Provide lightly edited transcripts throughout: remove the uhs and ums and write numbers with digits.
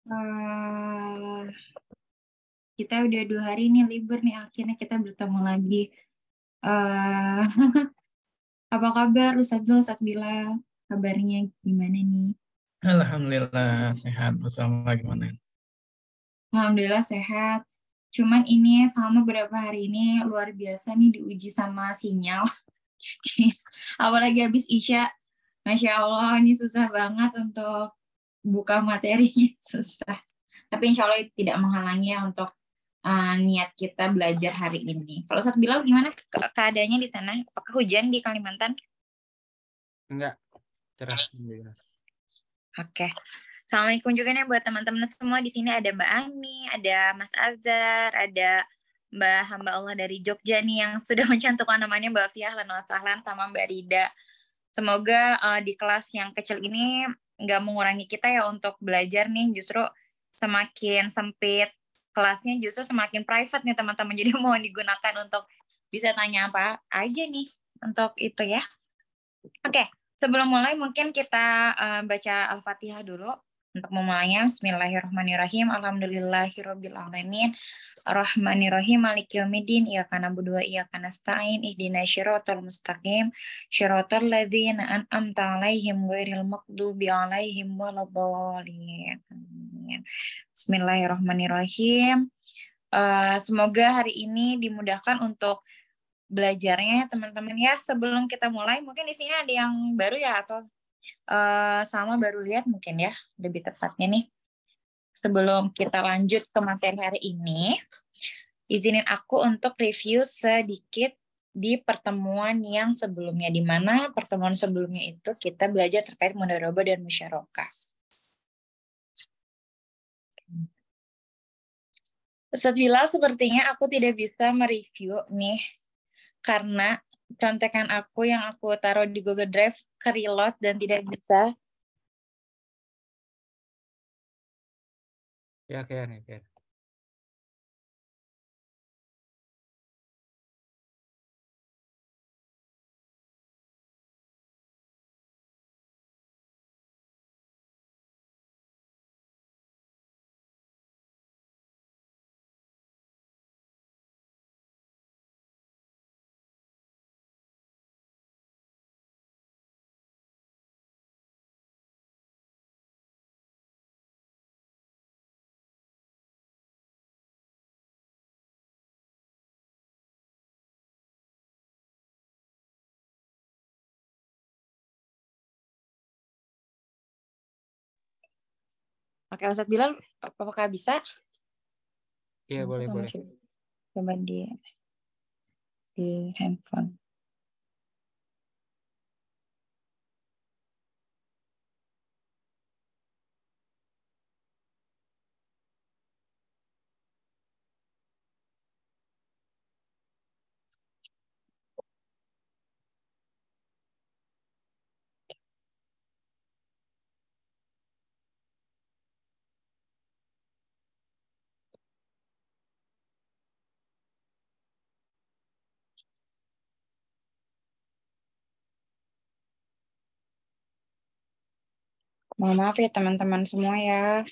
Eh, kita udah 2 hari nih libur nih, akhirnya kita bertemu lagi. eh Apa kabar Ustaz Bila? Kabarnya gimana nih? Alhamdulillah sehat. Bersama gimana? Alhamdulillah sehat. Cuman ini selama beberapa hari ini luar biasa nih diuji sama sinyal. Apalagi habis Isya, Masya Allah ini susah banget untuk buka materinya, susah. Tapi insya Allah itu tidak menghalangi ya untuk niat kita belajar hari ini. Kalau Ustaz Bilal gimana keadaannya di sana? Apakah hujan di Kalimantan? Enggak, cerah. Alhamdulillah. Oke. Assalamualaikum juga nih buat teman-teman semua. Di sini ada Mbak Ani, ada Mas Azhar, ada Mbak hamba Allah dari Jogja nih yang sudah mencantumkan namanya Mbak Fiah, Ahlan wa sahlan, sama Mbak Rida. Semoga di kelas yang kecil ini nggak mengurangi kita ya untuk belajar nih. Justru semakin sempit kelasnya, justru semakin private nih teman-teman. Jadi mohon digunakan untuk bisa tanya apa aja nih untuk itu ya. Oke, sebelum mulai mungkin kita baca Al-Fatihah dulu. Untuk memulainya, Bismillahirrahmanirrahim. Alhamdulillahirabbil alamin. Ar-Rahmanirrahim. Maliki yaumiddin. Iyyaka na'budu wa iyyaka nasta'in. Ihdinas siratal mustaqim. Siratal ladzina an'amta 'alaihim ghairil maghdubi 'alaihim waladdallin. Amin. Bismillahirrahmanirrahim. Semoga hari ini dimudahkan untuk belajarnya teman-teman ya. Sebelum kita mulai, mungkin di sini ada yang baru ya atau sama baru lihat mungkin ya, lebih tepatnya nih. Sebelum kita lanjut ke materi hari ini, izinin aku untuk review sedikit di pertemuan yang sebelumnya, di mana pertemuan sebelumnya itu kita belajar terkait mudharabah dan musyarakah. Ustadz Bilal, sepertinya aku tidak bisa mereview nih, karena contekan aku yang aku taruh di Google Drive ke-reload dan tidak bisa. Ya, kayak. Oke, Ustadz Bilal, apakah bisa? Iya, boleh. Coba di handphone. Mohon maaf ya teman-teman semua ya.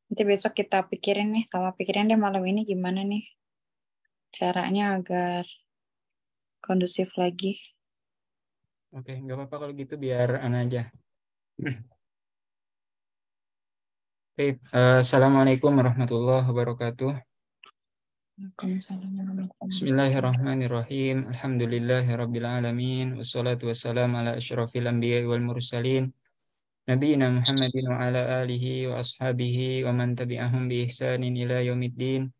Nanti besok kita pikirin nih, sama pikirin deh malam ini gimana nih caranya agar kondusif lagi. Oke, nggak apa-apa kalau gitu biar Ana aja. Baik, Assalamualaikum warahmatullahi wabarakatuh. Bismillahirrahmanirrahim. Alhamdulillahirabbil alamin. Wassalatu wassalamu ala asyrafil anbiya'i wal mursalin. Nabiyina Muhammadin wa ala alihi wa ashabihi wa man tabi'ahum bi ihsanin ila yaumiddin.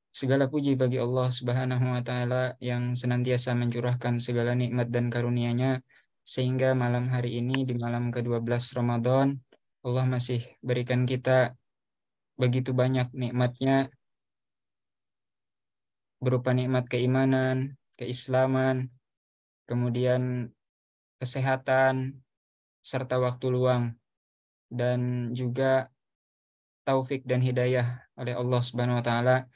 Segala puji bagi Allah Subhanahu wa taala yang senantiasa mencurahkan segala nikmat dan karunia-Nya sehingga malam hari ini di malam ke-12 Ramadan Allah masih berikan kita begitu banyak nikmat-Nya berupa nikmat keimanan, keislaman, kemudian kesehatan serta waktu luang dan juga taufik dan hidayah oleh Allah Subhanahu wa taala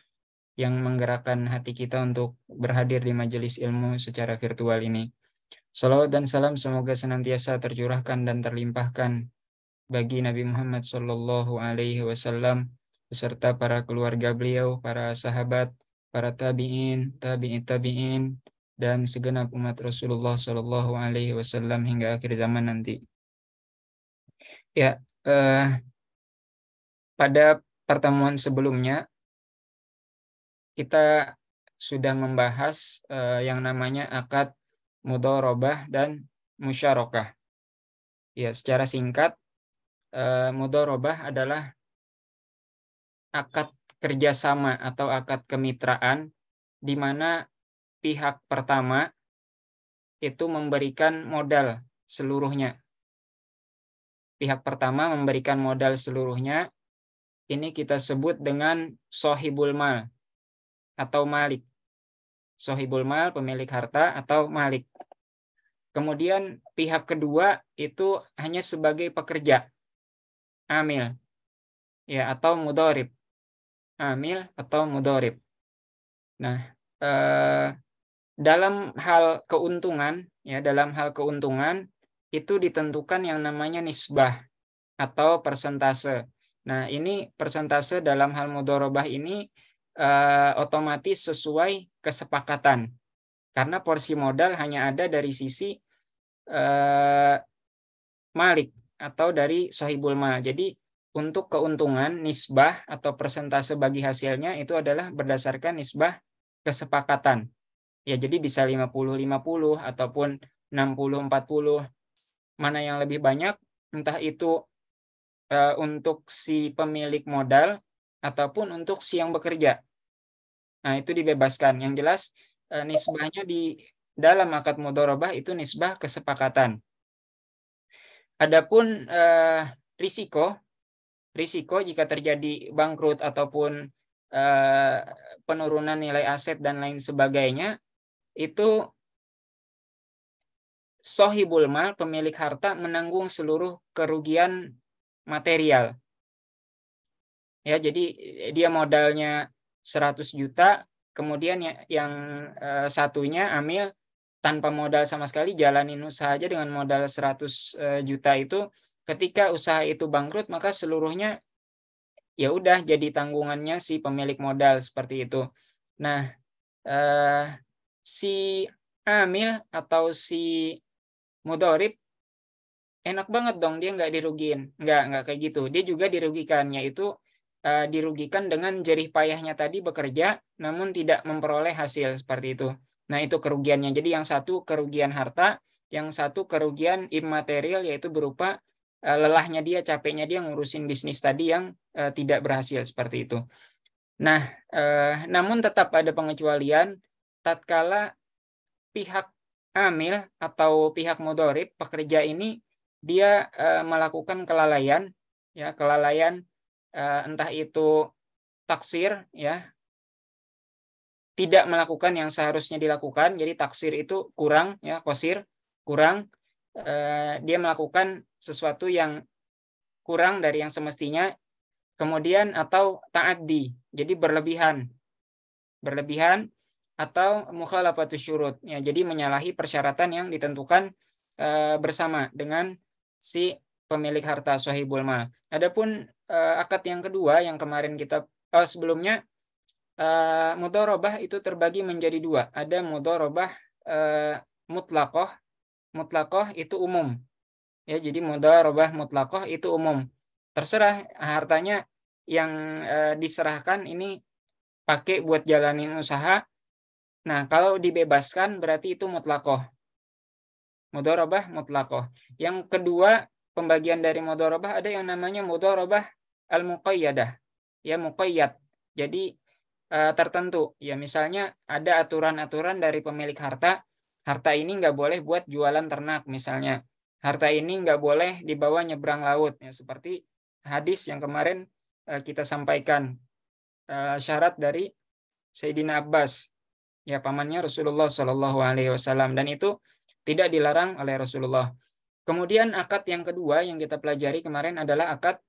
yang menggerakkan hati kita untuk berhadir di majelis ilmu secara virtual ini. Salawat dan salam semoga senantiasa tercurahkan dan terlimpahkan bagi Nabi Muhammad Shallallahu Alaihi Wasallam beserta para keluarga beliau, para sahabat, para tabiin, tabiin, dan segenap umat Rasulullah Shallallahu Alaihi Wasallam hingga akhir zaman nanti. Ya, pada pertemuan sebelumnya kita sudah membahas yang namanya akad mudharabah dan musyarakah. Ya, secara singkat, mudharabah adalah akad kerjasama atau akad kemitraan di mana pihak pertama itu memberikan modal seluruhnya. Pihak pertama memberikan modal seluruhnya, ini kita sebut dengan sohibul mal atau malik. Sohibul mal, pemilik harta, atau malik. Kemudian pihak kedua itu hanya sebagai pekerja, amil, ya, atau mudharib. Amil atau mudharib. Nah, dalam hal keuntungan, ya, dalam hal keuntungan itu ditentukan yang namanya nisbah atau persentase. Nah, ini persentase dalam hal mudharabah ini otomatis sesuai kesepakatan. Karena porsi modal hanya ada dari sisi malik atau dari sohibul mal. Jadi untuk keuntungan nisbah atau persentase bagi hasilnya itu adalah berdasarkan nisbah kesepakatan. Ya, jadi bisa 50-50 ataupun 60-40. Mana yang lebih banyak, entah itu untuk si pemilik modal ataupun untuk si yang bekerja. Nah, itu dibebaskan. Yang jelas nisbahnya di dalam akad mudharabah itu nisbah kesepakatan. Adapun risiko jika terjadi bangkrut ataupun penurunan nilai aset dan lain sebagainya, itu sohibul mal, pemilik harta, menanggung seluruh kerugian material. Ya, jadi dia modalnya 100 juta, kemudian yang satunya amil tanpa modal sama sekali, jalanin usaha aja dengan modal 100 juta itu, ketika usaha itu bangkrut, maka seluruhnya ya udah jadi tanggungannya si pemilik modal, seperti itu. Nah, si amil atau si mudharib enak banget dong, dia nggak dirugiin. Nggak kayak gitu. Dia juga dirugikan, yaitu dirugikan dengan jerih payahnya tadi bekerja, namun tidak memperoleh hasil, seperti itu. Nah, itu kerugiannya. Jadi yang satu kerugian harta, yang satu kerugian imaterial, yaitu berupa lelahnya dia, capeknya dia ngurusin bisnis tadi yang tidak berhasil, seperti itu. Nah, namun tetap ada pengecualian tatkala pihak amil atau pihak mudharib, pekerja ini, dia melakukan kelalaian, ya, kelalaian entah itu taksir, ya, tidak melakukan yang seharusnya dilakukan. Jadi taksir itu kurang, ya, qasir, kurang. Dia melakukan sesuatu yang kurang dari yang semestinya. Kemudian atau ta'addi, jadi berlebihan atau mukhalafatus syurut, ya, jadi menyalahi persyaratan yang ditentukan bersama dengan si pemilik harta sohibul mal. Adapun akad yang kedua yang kemarin kita sebelumnya, mudharabah itu terbagi menjadi dua. Ada mudharabah mutlaqah. Mutlaqah itu umum. Ya, jadi mudharabah mutlaqah itu umum. Terserah hartanya yang diserahkan ini pakai buat jalanin usaha. Nah, kalau dibebaskan berarti itu mutlaqah. Mudharabah mutlaqah. Yang kedua, pembagian dari mudharabah ada yang namanya mudharabah al-muqayyadah. Ya, muqayyad. Jadi tertentu. Ya, misalnya ada aturan-aturan dari pemilik harta. Harta ini nggak boleh buat jualan ternak misalnya. Harta ini nggak boleh dibawa nyebrang laut. Ya, seperti hadis yang kemarin kita sampaikan. Syarat dari Sayyidina Abbas, ya, pamannya Rasulullah Shallallahu Alaihi Wasallam, dan itu tidak dilarang oleh Rasulullah. Kemudian akad yang kedua yang kita pelajari kemarin adalah akad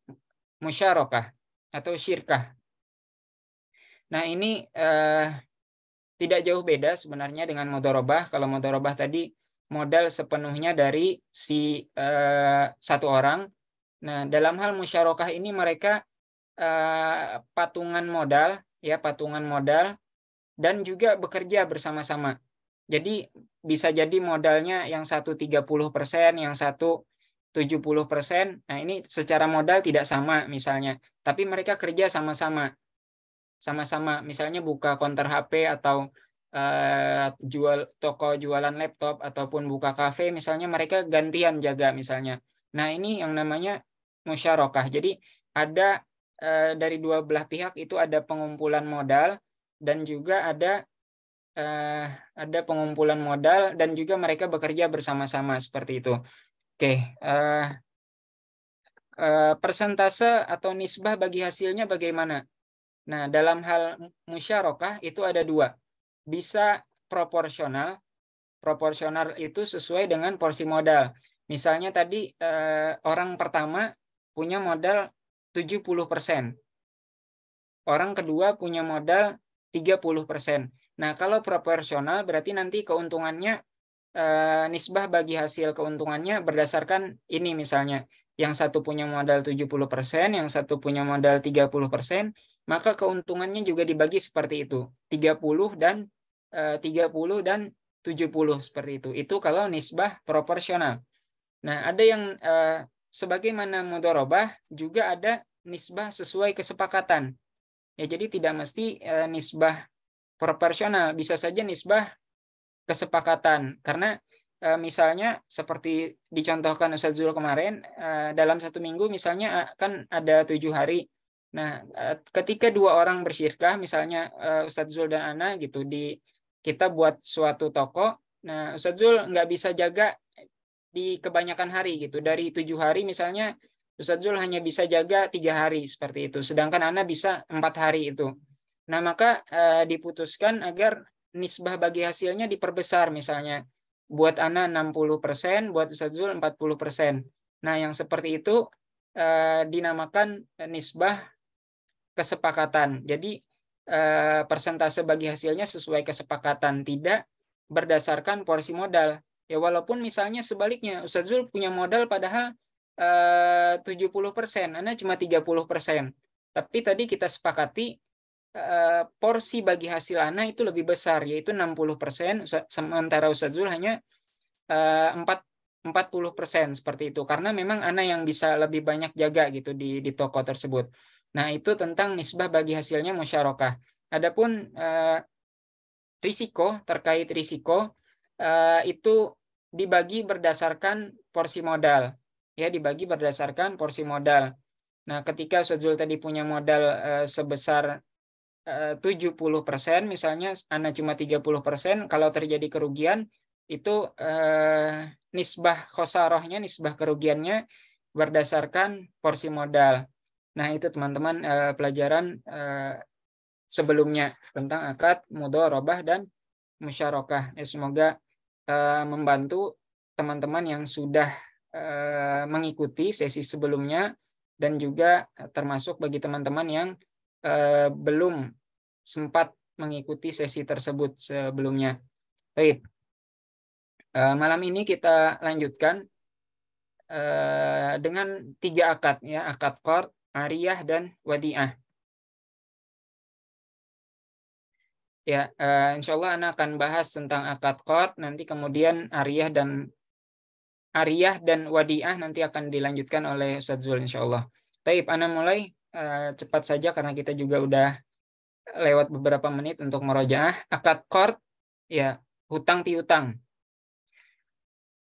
musyarakah atau syirkah. Nah, ini tidak jauh beda sebenarnya dengan mudharabah. Kalau mudharabah tadi modal sepenuhnya dari si satu orang. Nah, dalam hal musyarakah ini mereka patungan modal, ya, patungan modal dan juga bekerja bersama-sama. Jadi bisa jadi modalnya yang satu 30%, yang satu 70%. Nah, ini secara modal tidak sama misalnya, tapi mereka kerja sama-sama. Sama-sama misalnya buka counter HP atau jual toko jualan laptop ataupun buka kafe misalnya, mereka gantian jaga misalnya. Nah, ini yang namanya musyarakah. Jadi ada dari dua belah pihak itu ada pengumpulan modal dan juga ada pengumpulan modal dan juga mereka bekerja bersama-sama seperti itu. Oke, persentase atau nisbah bagi hasilnya bagaimana? Nah, dalam hal musyarakah itu ada dua. Bisa proporsional. Proporsional itu sesuai dengan porsi modal. Misalnya tadi orang pertama punya modal 70%. Orang kedua punya modal 30%. Nah, kalau proporsional berarti nanti keuntungannya, nisbah bagi hasil keuntungannya berdasarkan ini misalnya. Yang satu punya modal 70%, yang satu punya modal 30%, maka keuntungannya juga dibagi seperti itu. 30 dan 70 seperti itu. Itu kalau nisbah proporsional. Nah, ada yang sebagaimana mudharabah juga ada nisbah sesuai kesepakatan. Ya, jadi tidak mesti nisbah proporsional, bisa saja nisbah kesepakatan. Karena misalnya seperti dicontohkan Ustadz Zul kemarin, dalam satu minggu misalnya kan ada 7 hari. Nah, ketika dua orang bersyirkah, misalnya Ustadz Zul dan Ana gitu, kita buat suatu toko. Nah, Ustadz Zul nggak bisa jaga di kebanyakan hari gitu. Dari 7 hari misalnya Ustadz Zul hanya bisa jaga 3 hari seperti itu. Sedangkan Ana bisa 4 hari itu. Nah, maka diputuskan agar nisbah bagi hasilnya diperbesar misalnya. Buat Ana 60%, buat Ustadz Zul 40%. Nah, yang seperti itu dinamakan nisbah kesepakatan. Jadi persentase bagi hasilnya sesuai kesepakatan, tidak berdasarkan porsi modal. Ya, walaupun misalnya sebaliknya, Ustadz Zul punya modal padahal 70%, Anda cuma 30%. Tapi tadi kita sepakati porsi bagi hasil Ana itu lebih besar, yaitu 60%, sementara Ustadz Zul hanya 40% seperti itu. Karena memang Ana yang bisa lebih banyak jaga gitu di toko tersebut. Nah, itu tentang nisbah bagi hasilnya musyarakah. Adapun risiko, terkait risiko, itu dibagi berdasarkan porsi modal. Ya, dibagi berdasarkan porsi modal. Nah, ketika Ustadz Zul tadi punya modal sebesar 70%, misalnya Ana cuma 30%, kalau terjadi kerugian, itu nisbah khosarahnya, nisbah kerugiannya berdasarkan porsi modal. Nah, itu teman-teman pelajaran sebelumnya tentang akad, mudharabah, dan musyarakah. Semoga membantu teman-teman yang sudah mengikuti sesi sebelumnya dan juga termasuk bagi teman-teman yang belum sempat mengikuti sesi tersebut sebelumnya. Baik, malam ini kita lanjutkan dengan 3 akad, ya, akad qard, ariyah, dan wadi'ah. Ya, insya Allah Ana akan bahas tentang akad qard, nanti kemudian ariyah dan wadi'ah nanti akan dilanjutkan oleh Ustadz Zul insya Allah. Baik, Ana mulai cepat saja karena kita juga udah lewat beberapa menit untuk murojaah. Akad qard, ya, hutang piutang.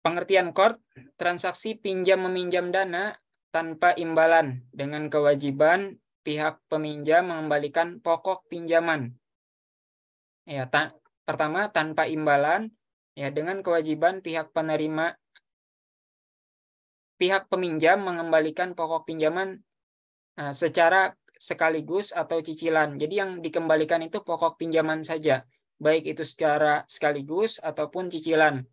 Pengertian qard, transaksi pinjam meminjam dana tanpa imbalan dengan kewajiban pihak peminjam mengembalikan pokok pinjaman. Ya, pertama tanpa imbalan, ya, dengan kewajiban pihak peminjam mengembalikan pokok pinjaman secara sekaligus atau cicilan. Jadi yang dikembalikan itu pokok pinjaman saja, baik itu secara sekaligus ataupun cicilan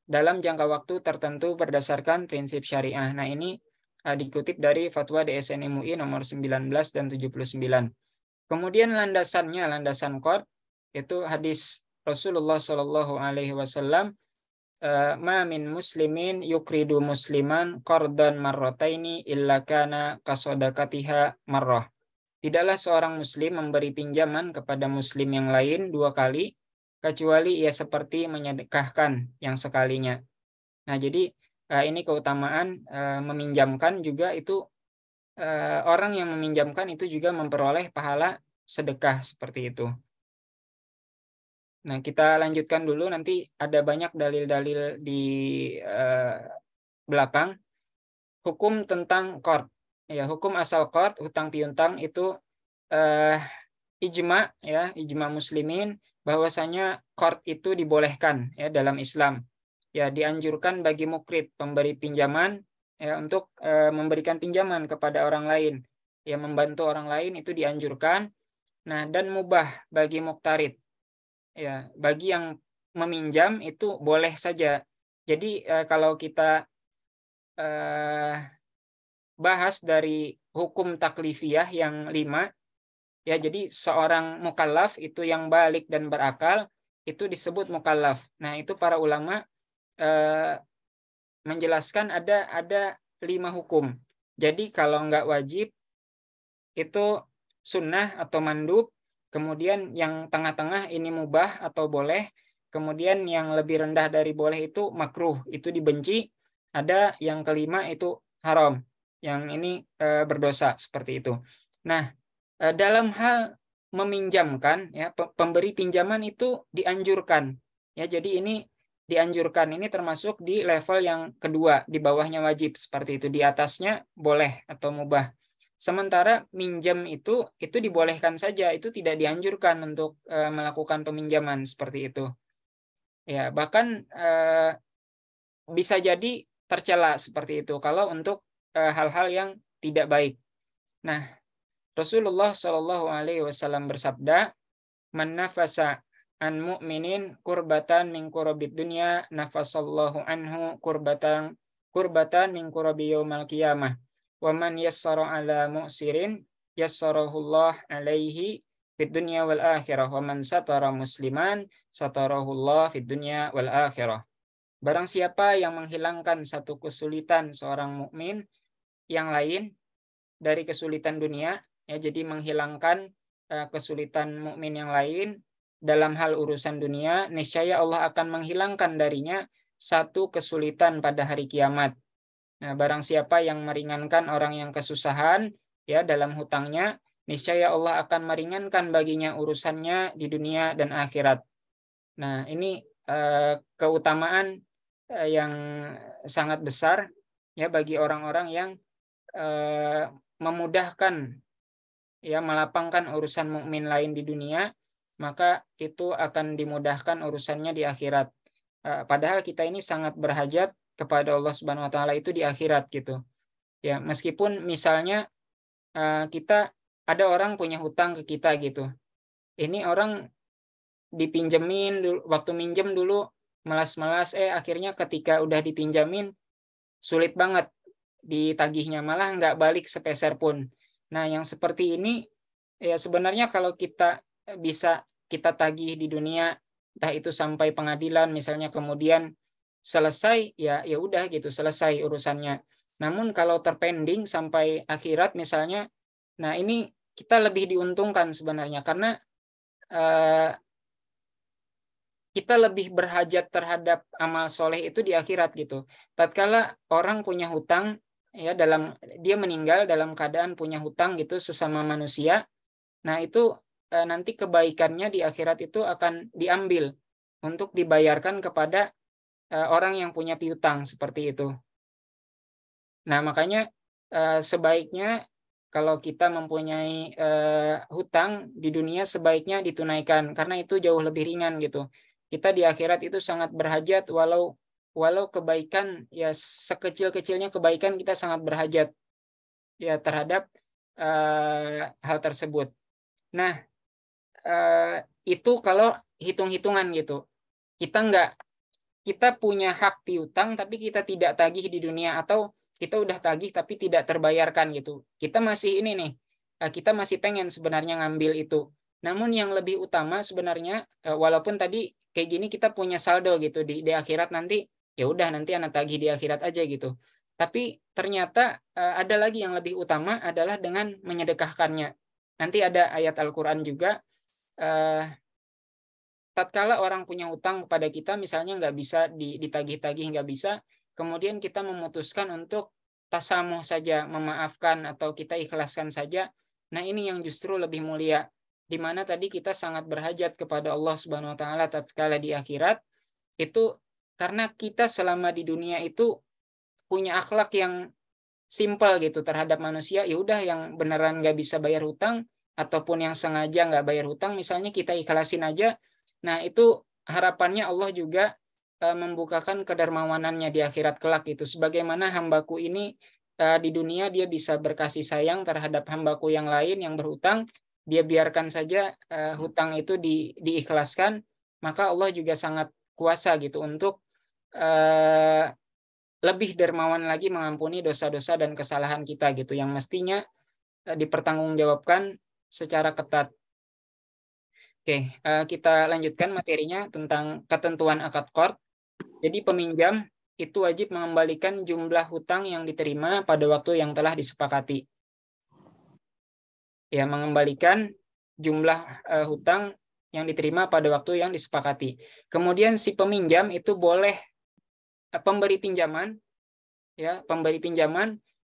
dalam jangka waktu tertentu berdasarkan prinsip syariah. Nah, ini dikutip dari Fatwa DSN MUI nomor 19 dan 79. Kemudian landasan qard itu hadis Rasulullah Shallallahu Alaihi Wasallam ma min muslimin yukridu musliman qardan marrataini illa kana kasodakatiha marrah. Tidaklah seorang muslim memberi pinjaman kepada muslim yang lain 2 kali kecuali ia seperti menyedekahkan yang sekalinya. Nah, jadi ini keutamaan meminjamkan juga itu, orang yang meminjamkan itu juga memperoleh pahala sedekah seperti itu. Nah, kita lanjutkan dulu, nanti ada banyak dalil-dalil di belakang. Hukum tentang qard. Ya, hukum asal qard, hutang piutang itu ijma, ya, ijma muslimin bahwasanya qard itu dibolehkan ya dalam Islam. Ya, dianjurkan bagi mukrid, pemberi pinjaman, ya, untuk memberikan pinjaman kepada orang lain. Ya, membantu orang lain itu dianjurkan. Nah, dan mubah bagi muktarid. Ya, bagi yang meminjam itu boleh saja. Jadi kalau kita bahas dari hukum taklifiyah yang 5, ya, jadi seorang mukallaf itu yang balik dan berakal itu disebut mukallaf. Nah, itu para ulama menjelaskan ada 5 hukum. Jadi kalau nggak wajib itu sunnah atau mandub, kemudian yang tengah-tengah ini mubah atau boleh, kemudian yang lebih rendah dari boleh itu makruh, itu dibenci, ada yang kelima itu haram, yang ini berdosa, seperti itu. Nah, dalam hal meminjamkan, ya, pemberi pinjaman itu dianjurkan, ya, jadi ini dianjurkan, ini termasuk di level yang kedua, di bawahnya wajib, seperti itu, di atasnya boleh atau mubah. Sementara minjam itu dibolehkan saja, itu tidak dianjurkan untuk melakukan peminjaman seperti itu. Ya, bahkan bisa jadi tercela seperti itu kalau untuk hal-hal yang tidak baik. Nah, Rasulullah Shallallahu Alaihi Wasallam bersabda, "Man nafasa an mu'minin kurbatan min kurabid dunya, nafasallahu anhu kurbatan min kurabi yaumal qiyamah. Wa man yassara ala mu'sirin yassarahullah alaihi fid dunya wal akhirah. Wa man satara musliman satarahullah fid dunya wal akhirah." Barang siapa yang menghilangkan satu kesulitan seorang mukmin yang lain dari kesulitan dunia, ya, jadi menghilangkan kesulitan mukmin yang lain dalam hal urusan dunia, niscaya Allah akan menghilangkan darinya satu kesulitan pada hari kiamat. Nah, barang siapa yang meringankan orang yang kesusahan, ya, dalam hutangnya, niscaya Allah akan meringankan baginya urusannya di dunia dan akhirat. Nah, ini keutamaan yang sangat besar, ya, bagi orang-orang yang memudahkan, ya, melapangkan urusan mukmin lain di dunia, maka itu akan dimudahkan urusannya di akhirat. Padahal kita ini sangat berhajat kepada Allah Subhanahu wa taala itu di akhirat gitu. Ya, meskipun misalnya kita ada orang punya hutang ke kita gitu. Ini orang dipinjemin dulu, waktu minjem dulu melas-melas, akhirnya ketika udah dipinjamin sulit banget ditagihnya, malah nggak balik sepeser pun. Nah, yang seperti ini ya sebenarnya kalau kita bisa kita tagih di dunia, entah itu sampai pengadilan misalnya, kemudian selesai, ya udah gitu, selesai urusannya. Namun kalau terpending sampai akhirat misalnya, nah ini kita lebih diuntungkan sebenarnya, karena kita lebih berhajat terhadap amal soleh itu di akhirat gitu. Tatkala orang punya hutang, ya, dia meninggal dalam keadaan punya hutang gitu sesama manusia, nah itu nanti kebaikannya di akhirat itu akan diambil untuk dibayarkan kepada orang yang punya piutang seperti itu. Nah, makanya sebaiknya kalau kita mempunyai hutang di dunia, sebaiknya ditunaikan, karena itu jauh lebih ringan gitu. Kita di akhirat itu sangat berhajat, walau kebaikan, ya, sekecil-kecilnya kebaikan, kita sangat berhajat, ya, terhadap hal tersebut. Nah, itu kalau hitung-hitungan gitu. Kita punya hak piutang tapi kita tidak tagih di dunia, atau kita udah tagih tapi tidak terbayarkan gitu. Kita masih ini nih, kita masih pengen sebenarnya ngambil itu. Namun yang lebih utama sebenarnya, walaupun tadi kayak gini kita punya saldo gitu di akhirat nanti, ya udah nanti anak tagih di akhirat aja gitu. Tapi ternyata ada lagi yang lebih utama adalah dengan menyedekahkannya. Nanti ada ayat Al-Qur'an juga, tatkala orang punya hutang kepada kita, misalnya nggak bisa ditagih-tagih, nggak bisa, kemudian kita memutuskan untuk tasamuh saja, memaafkan atau kita ikhlaskan saja. Nah, ini yang justru lebih mulia, di mana tadi kita sangat berhajat kepada Allah Subhanahu wa taala tatkala di akhirat itu, karena kita selama di dunia itu punya akhlak yang simpel gitu terhadap manusia, ya udah yang beneran nggak bisa bayar hutang ataupun yang sengaja nggak bayar hutang misalnya kita ikhlasin aja. Nah, itu harapannya Allah juga membukakan kedermawanannya di akhirat kelak itu. Sebagaimana hambaku ini di dunia dia bisa berkasih sayang terhadap hambaku yang lain yang berhutang, dia biarkan saja hutang itu diikhlaskan, maka Allah juga sangat kuasa gitu untuk lebih dermawan lagi mengampuni dosa-dosa dan kesalahan kita gitu yang mestinya dipertanggungjawabkan secara ketat. Oke, kita lanjutkan materinya tentang ketentuan akad qard. Jadi peminjam itu wajib mengembalikan jumlah hutang yang diterima pada waktu yang telah disepakati. Ya, mengembalikan jumlah hutang yang diterima pada waktu yang disepakati. Kemudian si peminjam itu boleh pemberi pinjaman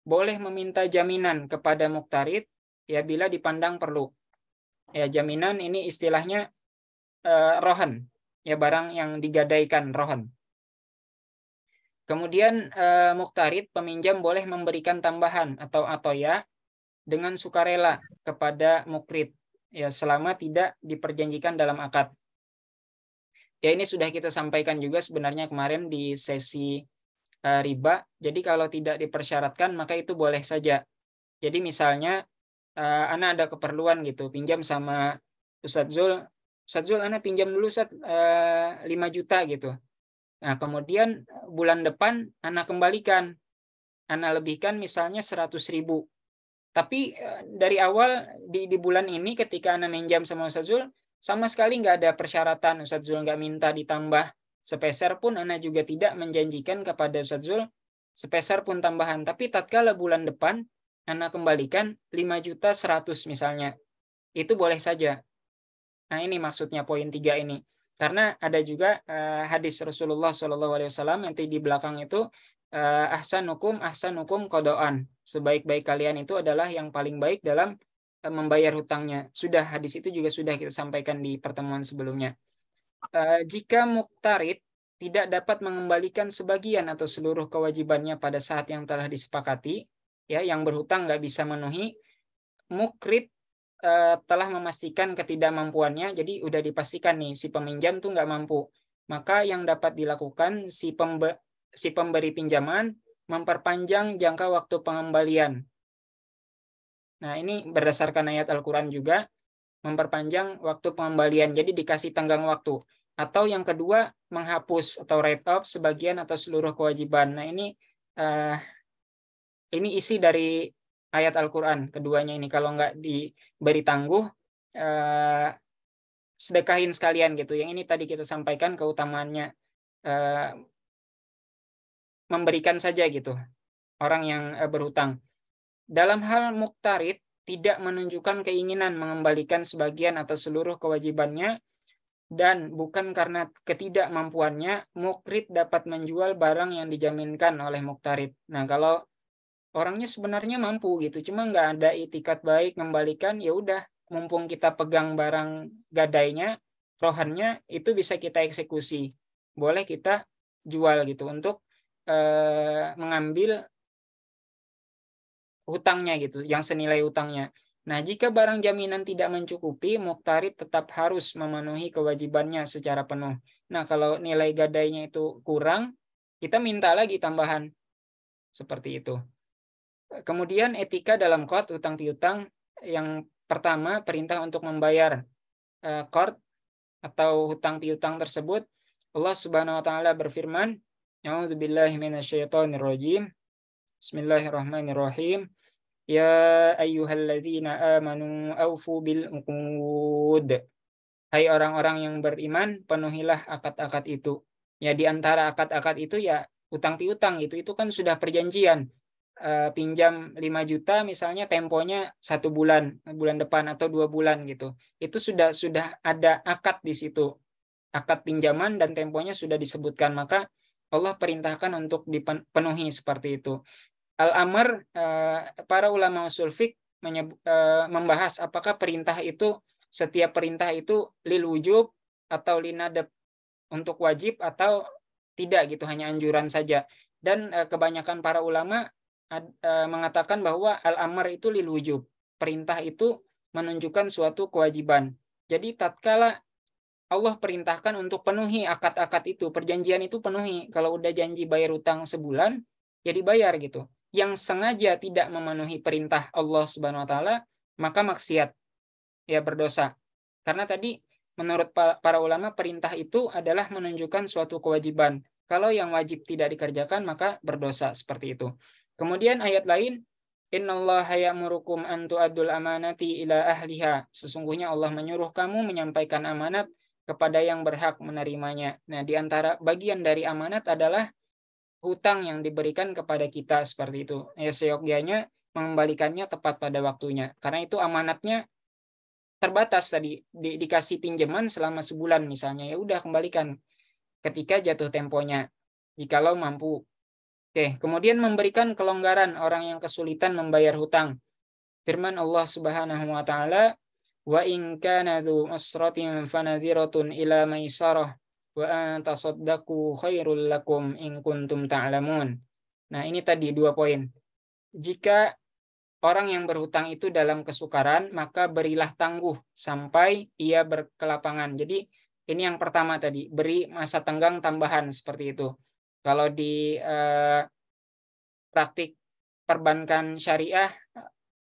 boleh meminta jaminan kepada muktarid ya bila dipandang perlu. Ya, jaminan ini istilahnya rohan, ya barang yang digadaikan rohan. Kemudian muktarid peminjam boleh memberikan tambahan atau atoya dengan sukarela kepada mukrid ya selama tidak diperjanjikan dalam akad. Ya, ini sudah kita sampaikan juga sebenarnya kemarin di sesi riba. Jadi kalau tidak dipersyaratkan maka itu boleh saja. Jadi misalnya Ana ada keperluan gitu, pinjam sama Ustadz Zul, Ana pinjam dulu 5 juta gitu. Nah, kemudian bulan depan Ana kembalikan, Ana lebihkan misalnya 100.000. Tapi dari awal di bulan ini ketika Ana minjam sama Ustadz Zul, sama sekali nggak ada persyaratan, Ustadz Zul nggak minta ditambah sepeser pun, Ana juga tidak menjanjikan kepada Ustadz Zul sepeser pun tambahan. Tapi tatkala bulan depan Ana kembalikan 5.100.000 misalnya, itu boleh saja. Nah, ini maksudnya poin 3 ini. Karena ada juga hadis Rasulullah SAW yang di belakang itu, ahsanukum qadaan. Sebaik-baik kalian itu adalah yang paling baik dalam membayar hutangnya. Sudah, hadis itu juga sudah kita sampaikan di pertemuan sebelumnya. Jika muktarid tidak dapat mengembalikan sebagian atau seluruh kewajibannya pada saat yang telah disepakati, ya, yang berhutang nggak bisa memenuhi, mukrid telah memastikan ketidakmampuannya, jadi udah dipastikan nih si peminjam tuh nggak mampu, maka yang dapat dilakukan si pemberi pinjaman memperpanjang jangka waktu pengembalian. Nah, ini berdasarkan ayat Al-Quran juga, memperpanjang waktu pengembalian, jadi dikasih tenggang waktu. Atau yang kedua, menghapus atau write off sebagian atau seluruh kewajiban. Nah, ini isi dari ayat Al-Quran keduanya ini. Kalau nggak diberi tangguh, sedekahin sekalian gitu. Yang ini tadi kita sampaikan keutamaannya, memberikan saja gitu orang yang berhutang. Dalam hal muktarid tidak menunjukkan keinginan mengembalikan sebagian atau seluruh kewajibannya, dan bukan karena ketidakmampuannya, mukrid dapat menjual barang yang dijaminkan oleh muktarid. Nah, kalau orangnya sebenarnya mampu gitu, cuma nggak ada itikat baik mengembalikan, ya udah, mumpung kita pegang barang gadainya, rohannya, itu bisa kita eksekusi. Boleh kita jual gitu untuk mengambil hutangnya gitu, yang senilai hutangnya. Nah, jika barang jaminan tidak mencukupi, muktarid tetap harus memenuhi kewajibannya secara penuh. Nah, kalau nilai gadainya itu kurang, kita minta lagi tambahan. Seperti itu. Kemudian etika dalam qard utang piutang, yang pertama perintah untuk membayar qard atau hutang piutang tersebut. Allah Subhanahu wa taala berfirman, A'udzubillahi minasyaitonirrajim. Bismillahirrahmanirrahim. Ya ayyuhalladzina amanu aufu bil uqud. Hai orang-orang yang beriman, penuhilah akad-akad itu. Ya, di antara akad-akad itu ya utang piutang itu kan sudah perjanjian. Pinjam 5 juta misalnya, temponya 1 bulan, bulan depan atau 2 bulan gitu. Itu sudah ada akad di situ. Akad pinjaman dan temponya sudah disebutkan, maka Allah perintahkan untuk dipenuhi seperti itu. Al-Amr, para ulama usul fiqh membahas apakah perintah itu, setiap perintah itu lil wujub atau linadab, untuk wajib atau tidak gitu, hanya anjuran saja. Dan kebanyakan para ulama mengatakan bahwa al-amr itu lil wujub. Perintah itu menunjukkan suatu kewajiban. Jadi tatkala Allah perintahkan untuk penuhi akad-akad itu, perjanjian itu penuhi. Kalau udah janji bayar utang sebulan, ya dibayar gitu. Yang sengaja tidak memenuhi perintah Allah Subhanahu wa taala, maka maksiat, ya berdosa. Karena tadi menurut para ulama perintah itu adalah menunjukkan suatu kewajiban. Kalau yang wajib tidak dikerjakan maka berdosa, seperti itu. Kemudian ayat lain, innallaha ya'murukum an tu'addul amanati ila ahliha. Sesungguhnya Allah menyuruh kamu menyampaikan amanat kepada yang berhak menerimanya. Nah, di antara bagian dari amanat adalah hutang yang diberikan kepada kita, seperti itu. Ya, seyogyanya mengembalikannya tepat pada waktunya. Karena itu amanatnya terbatas tadi, dikasih pinjaman selama sebulan misalnya, ya udah kembalikan ketika jatuh temponya jikalau mampu. Oke, kemudian memberikan kelonggaran orang yang kesulitan membayar hutang. Firman Allah Subhanahu wa taala, wa in kana dzu usratin fanaziratun ila maisarah wa an tasaddaqu khairul lakum in kuntum ta'lamun. Nah, ini tadi 2 poin. Jika orang yang berhutang itu dalam kesukaran, maka berilah tangguh sampai ia berkelapangan. Jadi ini yang pertama tadi, beri masa tenggang tambahan, seperti itu. Kalau di praktik perbankan syariah,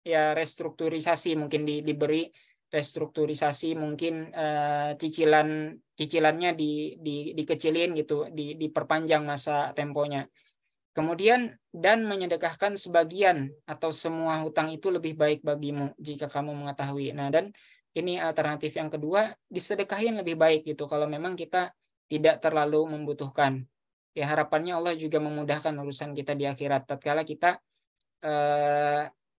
ya restrukturisasi, mungkin diberi restrukturisasi, mungkin cicilannya dikecilin gitu, diperpanjang masa temponya. Kemudian, dan menyedekahkan sebagian atau semua hutang itu lebih baik bagimu jika kamu mengetahui. Nah, dan ini alternatif yang kedua, disedekahin lebih baik gitu kalau memang kita tidak terlalu membutuhkan. Ya, harapannya Allah juga memudahkan urusan kita di akhirat tatkala kita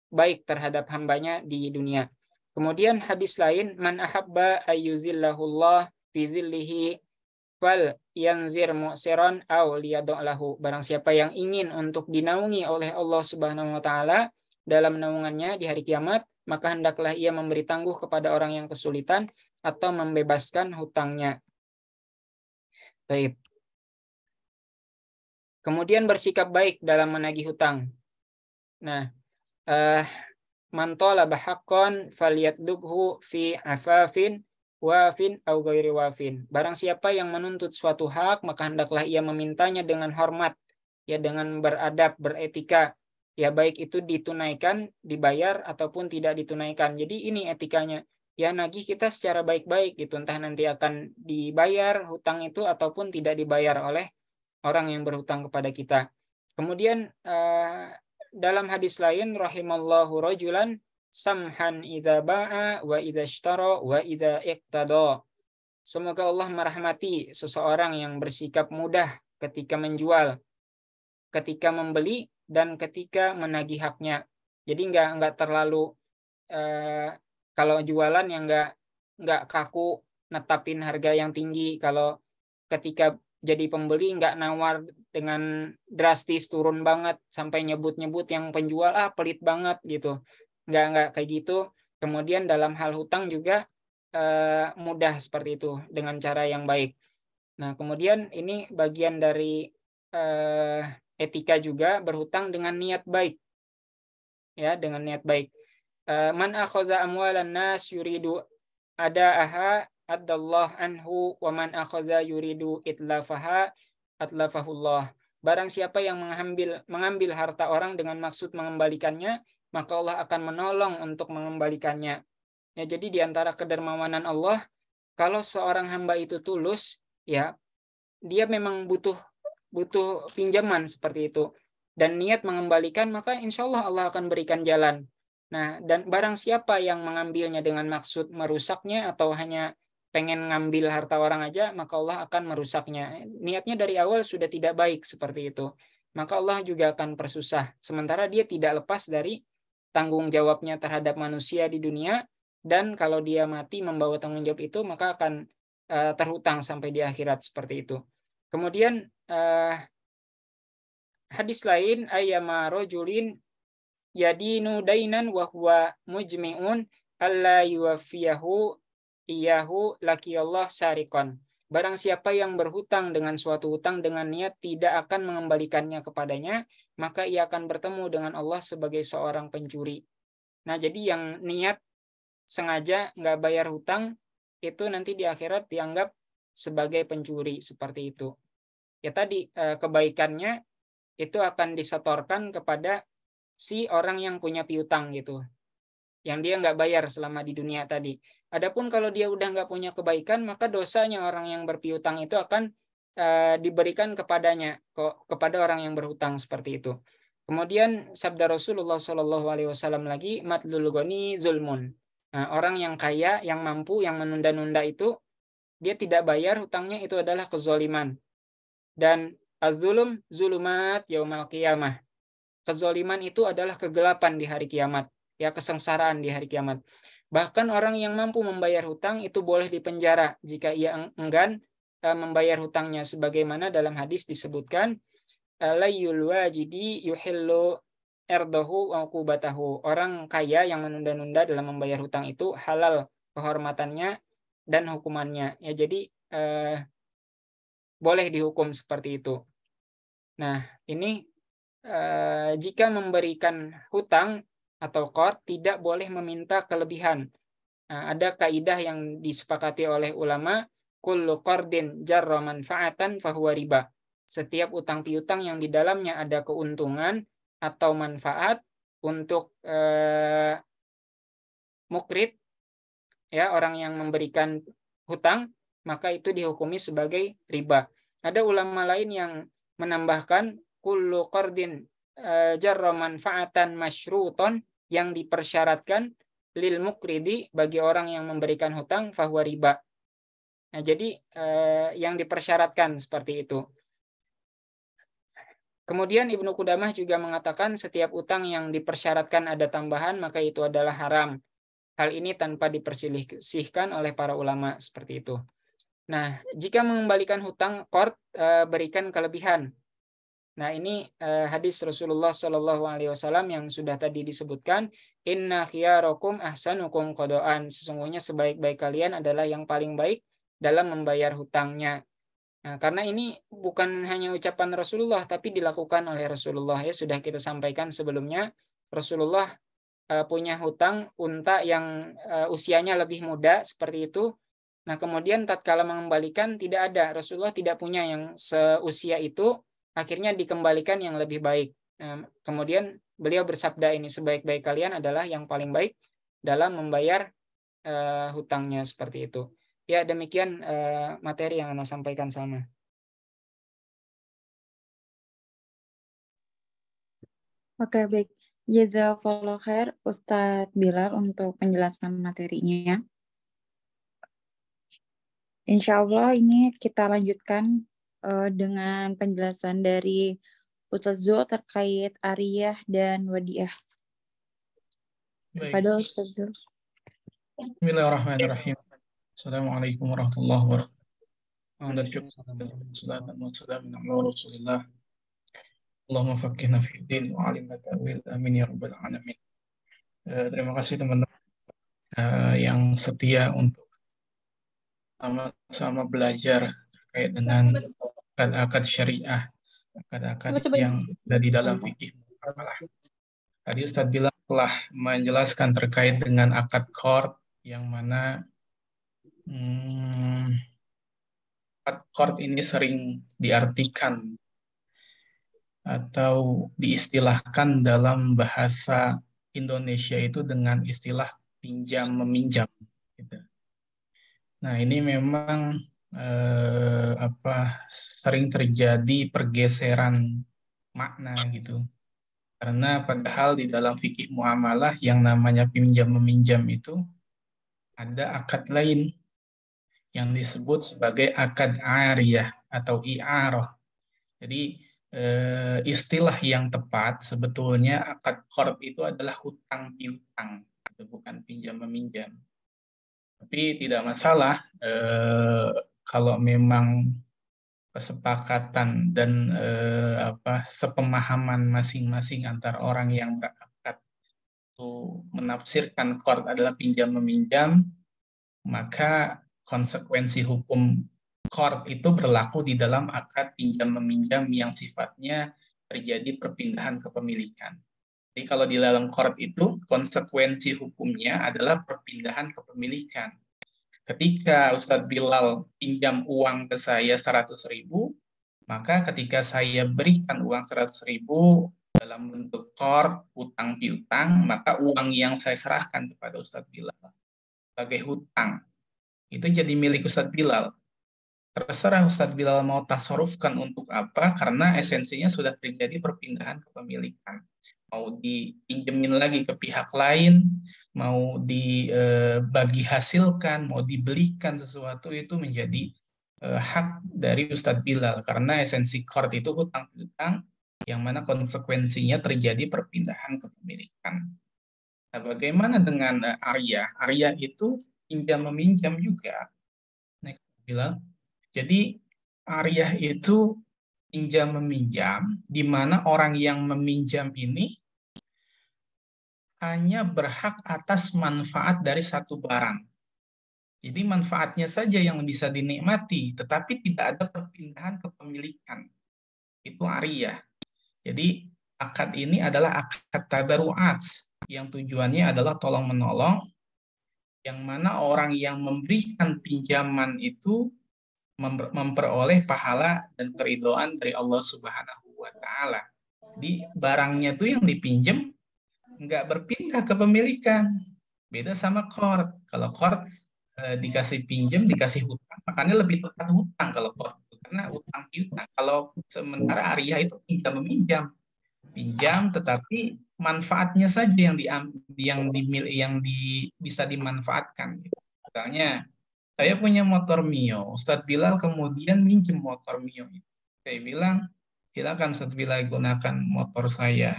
baik terhadap hambanya di dunia. Kemudian hadis lain, man ahabba ayyuzillahullah fi zillihi fal yanzir mu'siran aw liyad'lahu. Barang siapa yang ingin untuk dinaungi oleh Allah Subhanahu wa taala dalam naungannya di hari kiamat, maka hendaklah ia memberi tangguh kepada orang yang kesulitan atau membebaskan hutangnya. Baik. Kemudian bersikap baik dalam menagih hutang. Nah, man talaba haqqan falyatlubhu fi afafin wafin au ghairi wafin. Barang siapa yang menuntut suatu hak, maka hendaklah ia memintanya dengan hormat, ya dengan beradab, beretika. Ya baik itu ditunaikan, dibayar ataupun tidak ditunaikan. Jadi ini etikanya. Ya nagih kita secara baik-baik gitu, entah nanti akan dibayar hutang itu ataupun tidak dibayar oleh orang yang berhutang kepada kita. Kemudian dalam hadis lain, rahimallahu rajulan samhan idza ba'a wa idza ishtara wa idza iqtada. Semoga Allah merahmati seseorang yang bersikap mudah ketika menjual, ketika membeli, dan ketika menagih haknya. Jadi enggak terlalu kalau jualan yang enggak kaku netapin harga yang tinggi. Kalau ketika jadi pembeli enggak nawar dengan drastis turun banget sampai nyebut-nyebut yang penjual pelit banget gitu. Enggak kayak gitu. Kemudian dalam hal hutang juga mudah seperti itu dengan cara yang baik. Nah, kemudian ini bagian dari etika juga, berhutang dengan niat baik. Ya, dengan niat baik. Man akhadha amwalan nas yuridu adaaha addallah anhu wa man akhadha yuridu itlafaha atlafahullah. Barang siapa yang mengambil harta orang dengan maksud mengembalikannya, maka Allah akan menolong untuk mengembalikannya. Ya, jadi di antara kedermawanan Allah, kalau seorang hamba itu tulus, ya dia memang butuh pinjaman seperti itu. dan niat mengembalikan, maka insya Allah Allah akan berikan jalan. Nah, dan barang siapa yang mengambilnya dengan maksud merusaknya atau hanya pengen ngambil harta orang aja, maka Allah akan merusaknya. Niatnya dari awal sudah tidak baik seperti itu. Maka Allah juga akan persusah. Sementara dia tidak lepas dari tanggung jawabnya terhadap manusia di dunia, dan kalau dia mati membawa tanggung jawab itu, maka akan terhutang sampai di akhirat seperti itu. Kemudian hadis lain, ayyama rajulin yadinu dainan wa huwa mujmi'un alla yuwaffiyahu iyahu laqiyallah sariqan. Barang siapa yang berhutang dengan suatu hutang dengan niat tidak akan mengembalikannya kepadanya, maka ia akan bertemu dengan Allah sebagai seorang pencuri. Nah, jadi yang niat sengaja nggak bayar hutang, itu nanti di akhirat dianggap sebagai pencuri, seperti itu. Ya tadi, kebaikannya itu akan disetorkan kepada si orang yang punya piutang gitu, yang dia nggak bayar selama di dunia tadi. Adapun kalau dia udah nggak punya kebaikan, maka dosanya orang yang berpiutang itu akan diberikan kepadanya, kepada orang yang berhutang seperti itu. Kemudian sabda Rasulullah SAW lagi, matlul ghani zulmun. Nah, orang yang kaya, yang mampu, yang menunda-nunda itu, dia tidak bayar hutangnya, itu adalah kezaliman. Dan az-zulum zulumat yaumal qiyamah. Kezaliman itu adalah kegelapan di hari kiamat, ya, kesengsaraan di hari kiamat. Bahkan orang yang mampu membayar hutang itu boleh dipenjara jika ia enggan membayar hutangnya, sebagaimana dalam hadis disebutkan, layyul wajidi yuhillu erdohu wa uqubatahu. Orang kaya yang menunda-nunda dalam membayar hutang itu halal kehormatannya dan hukumannya. Ya, jadi boleh dihukum seperti itu. Nah, ini jika memberikan hutang atau qard tidak boleh meminta kelebihan. Ada kaidah yang disepakati oleh ulama, kullu qardin jarra manfaatan fahuwa riba. Setiap utang piutang yang di dalamnya ada keuntungan atau manfaat untuk mukrid, ya, orang yang memberikan hutang, maka itu dihukumi sebagai riba. Ada ulama lain yang menambahkan kullu qardin jarra manfaatan masyruton, yang dipersyaratkan lil mukridi, bagi orang yang memberikan hutang, fahuwa riba. Nah, jadi yang dipersyaratkan seperti itu. Kemudian Ibnu Qudamah juga mengatakan setiap utang yang dipersyaratkan ada tambahan, maka itu adalah haram. Hal ini tanpa diperselisihkan oleh para ulama seperti itu. Nah, jika mengembalikan hutang qard, berikan kelebihan. Nah, ini hadis Rasulullah SAW yang sudah tadi disebutkan, inna khiyarakum ahsanukum qada'an. Sesungguhnya sebaik-baik kalian adalah yang paling baik dalam membayar hutangnya. Nah, karena ini bukan hanya ucapan Rasulullah, tapi dilakukan oleh Rasulullah. Ya, sudah kita sampaikan sebelumnya, Rasulullah punya hutang unta yang usianya lebih muda seperti itu. Nah, kemudian tatkala mengembalikan tidak ada, Rasulullah tidak punya yang seusia itu, akhirnya dikembalikan yang lebih baik. Nah, kemudian beliau bersabda, ini sebaik-baik kalian adalah yang paling baik dalam membayar hutangnya, seperti itu. Ya, demikian materi yang Anda sampaikan sama. Oke, baik. Jazakallah khair Ustadz Bilal untuk penjelasan materinya. Insya Allah ini kita lanjutkan dengan penjelasan dari Ustadz Zul terkait Ariyah dan Wadiah. Kepada Ustadz Zul. Bismillahirrahmanirrahim. Assalamualaikum warahmatullahi wabarakatuh. Rasulullah. Allahumma faqihna fid din wa 'allimna ta'wil. Amin ya rabbal alamin. Terima kasih teman-teman yang setia untuk sama-sama belajar terkait dengan akad syariah, akad yang ada di dalam fikih. Tadi Ustadz bilang telah menjelaskan terkait dengan akad qard, yang mana akad qard ini sering diartikan atau diistilahkan dalam bahasa Indonesia itu dengan istilah pinjam meminjam. Gitu. Nah, ini memang sering terjadi pergeseran makna gitu. Karena padahal di dalam fikih muamalah yang namanya pinjam meminjam itu ada akad lain yang disebut sebagai akad ariyah atau i'arah. Jadi istilah yang tepat sebetulnya akad qard itu adalah hutang piutang, itu bukan pinjam meminjam. Tapi tidak masalah kalau memang kesepakatan dan sepemahaman masing-masing antara orang yang berakad itu menafsirkan qard adalah pinjam meminjam, maka konsekuensi hukum qard itu berlaku di dalam akad pinjam meminjam yang sifatnya terjadi perpindahan kepemilikan. Jadi kalau di dalam qard itu konsekuensi hukumnya adalah perpindahan kepemilikan. Ketika Ustadz Bilal pinjam uang ke saya 100.000, maka ketika saya berikan uang 100.000 dalam bentuk qard, utang piutang, maka uang yang saya serahkan kepada Ustadz Bilal sebagai hutang itu jadi milik Ustadz Bilal. Terserah Ustadz Bilal mau tasarufkan untuk apa, karena esensinya sudah terjadi perpindahan kepemilikan. Mau dipinjemin lagi ke pihak lain, mau dibagi hasilkan, mau dibelikan sesuatu, itu menjadi hak dari Ustadz Bilal. Karena esensi qard itu hutang piutang, yang mana konsekuensinya terjadi perpindahan kepemilikan. Nah, bagaimana dengan ariyah? Ariyah itu pinjam meminjam juga. Nah, bilang, jadi ariyah itu pinjam meminjam, di mana orang yang meminjam ini hanya berhak atas manfaat dari satu barang. Jadi manfaatnya saja yang bisa dinikmati, tetapi tidak ada perpindahan kepemilikan. Itu ariyah. Jadi akad ini adalah akad tabaru'at, yang tujuannya adalah tolong-menolong, yang mana orang yang memberikan pinjaman itu memperoleh pahala dan keridhaan dari Allah Subhanahu wa Ta'ala. Di barangnya tuh yang dipinjam nggak berpindah kepemilikan. Beda sama qard. Kalau qard dikasih pinjam, dikasih hutang, makanya lebih tepat hutang kalau qard, karena hutang piutang. Kalau sementara ariyah itu pinjam meminjam, pinjam tetapi manfaatnya saja yang bisa dimanfaatkan. Misalnya saya punya motor Mio, Ustadz Bilal kemudian minjem motor Mio itu. Saya bilang, silakan Ustadz Bilal gunakan motor saya.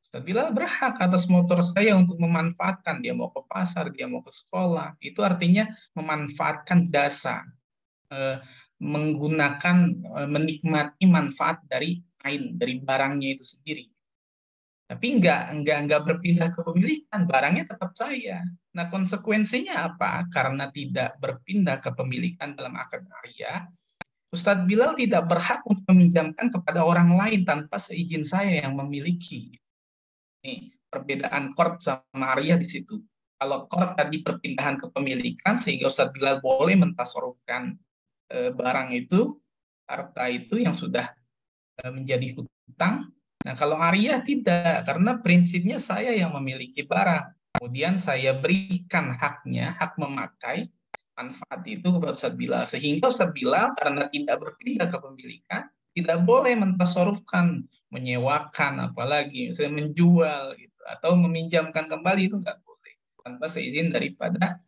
Ustadz Bilal berhak atas motor saya untuk memanfaatkan. Dia mau ke pasar, dia mau ke sekolah. Itu artinya memanfaatkan jasa, menikmati manfaat dari barangnya itu sendiri. Tapi enggak berpindah kepemilikan, barangnya tetap saya. Nah, konsekuensinya apa? Karena tidak berpindah kepemilikan dalam akad ariyah, Ustadz Bilal tidak berhak untuk meminjamkan kepada orang lain tanpa seizin saya yang memiliki. Ini perbedaan qard sama ariyah di situ. Kalau qard tadi perpindahan kepemilikan, sehingga Ustadz Bilal boleh mentasarufkan barang itu, harta itu yang sudah menjadi hutang. Nah, kalau ariyah tidak, karena prinsipnya saya yang memiliki barang. Kemudian saya berikan haknya, hak memakai manfaat itu kepada Ustadz Bilal. Sehingga Ustadz Bilal karena tidak berpindah kepemilikan, tidak boleh mentasarufkan, menyewakan, apalagi misalnya menjual gitu, atau meminjamkan kembali, itu nggak boleh tanpa seizin daripada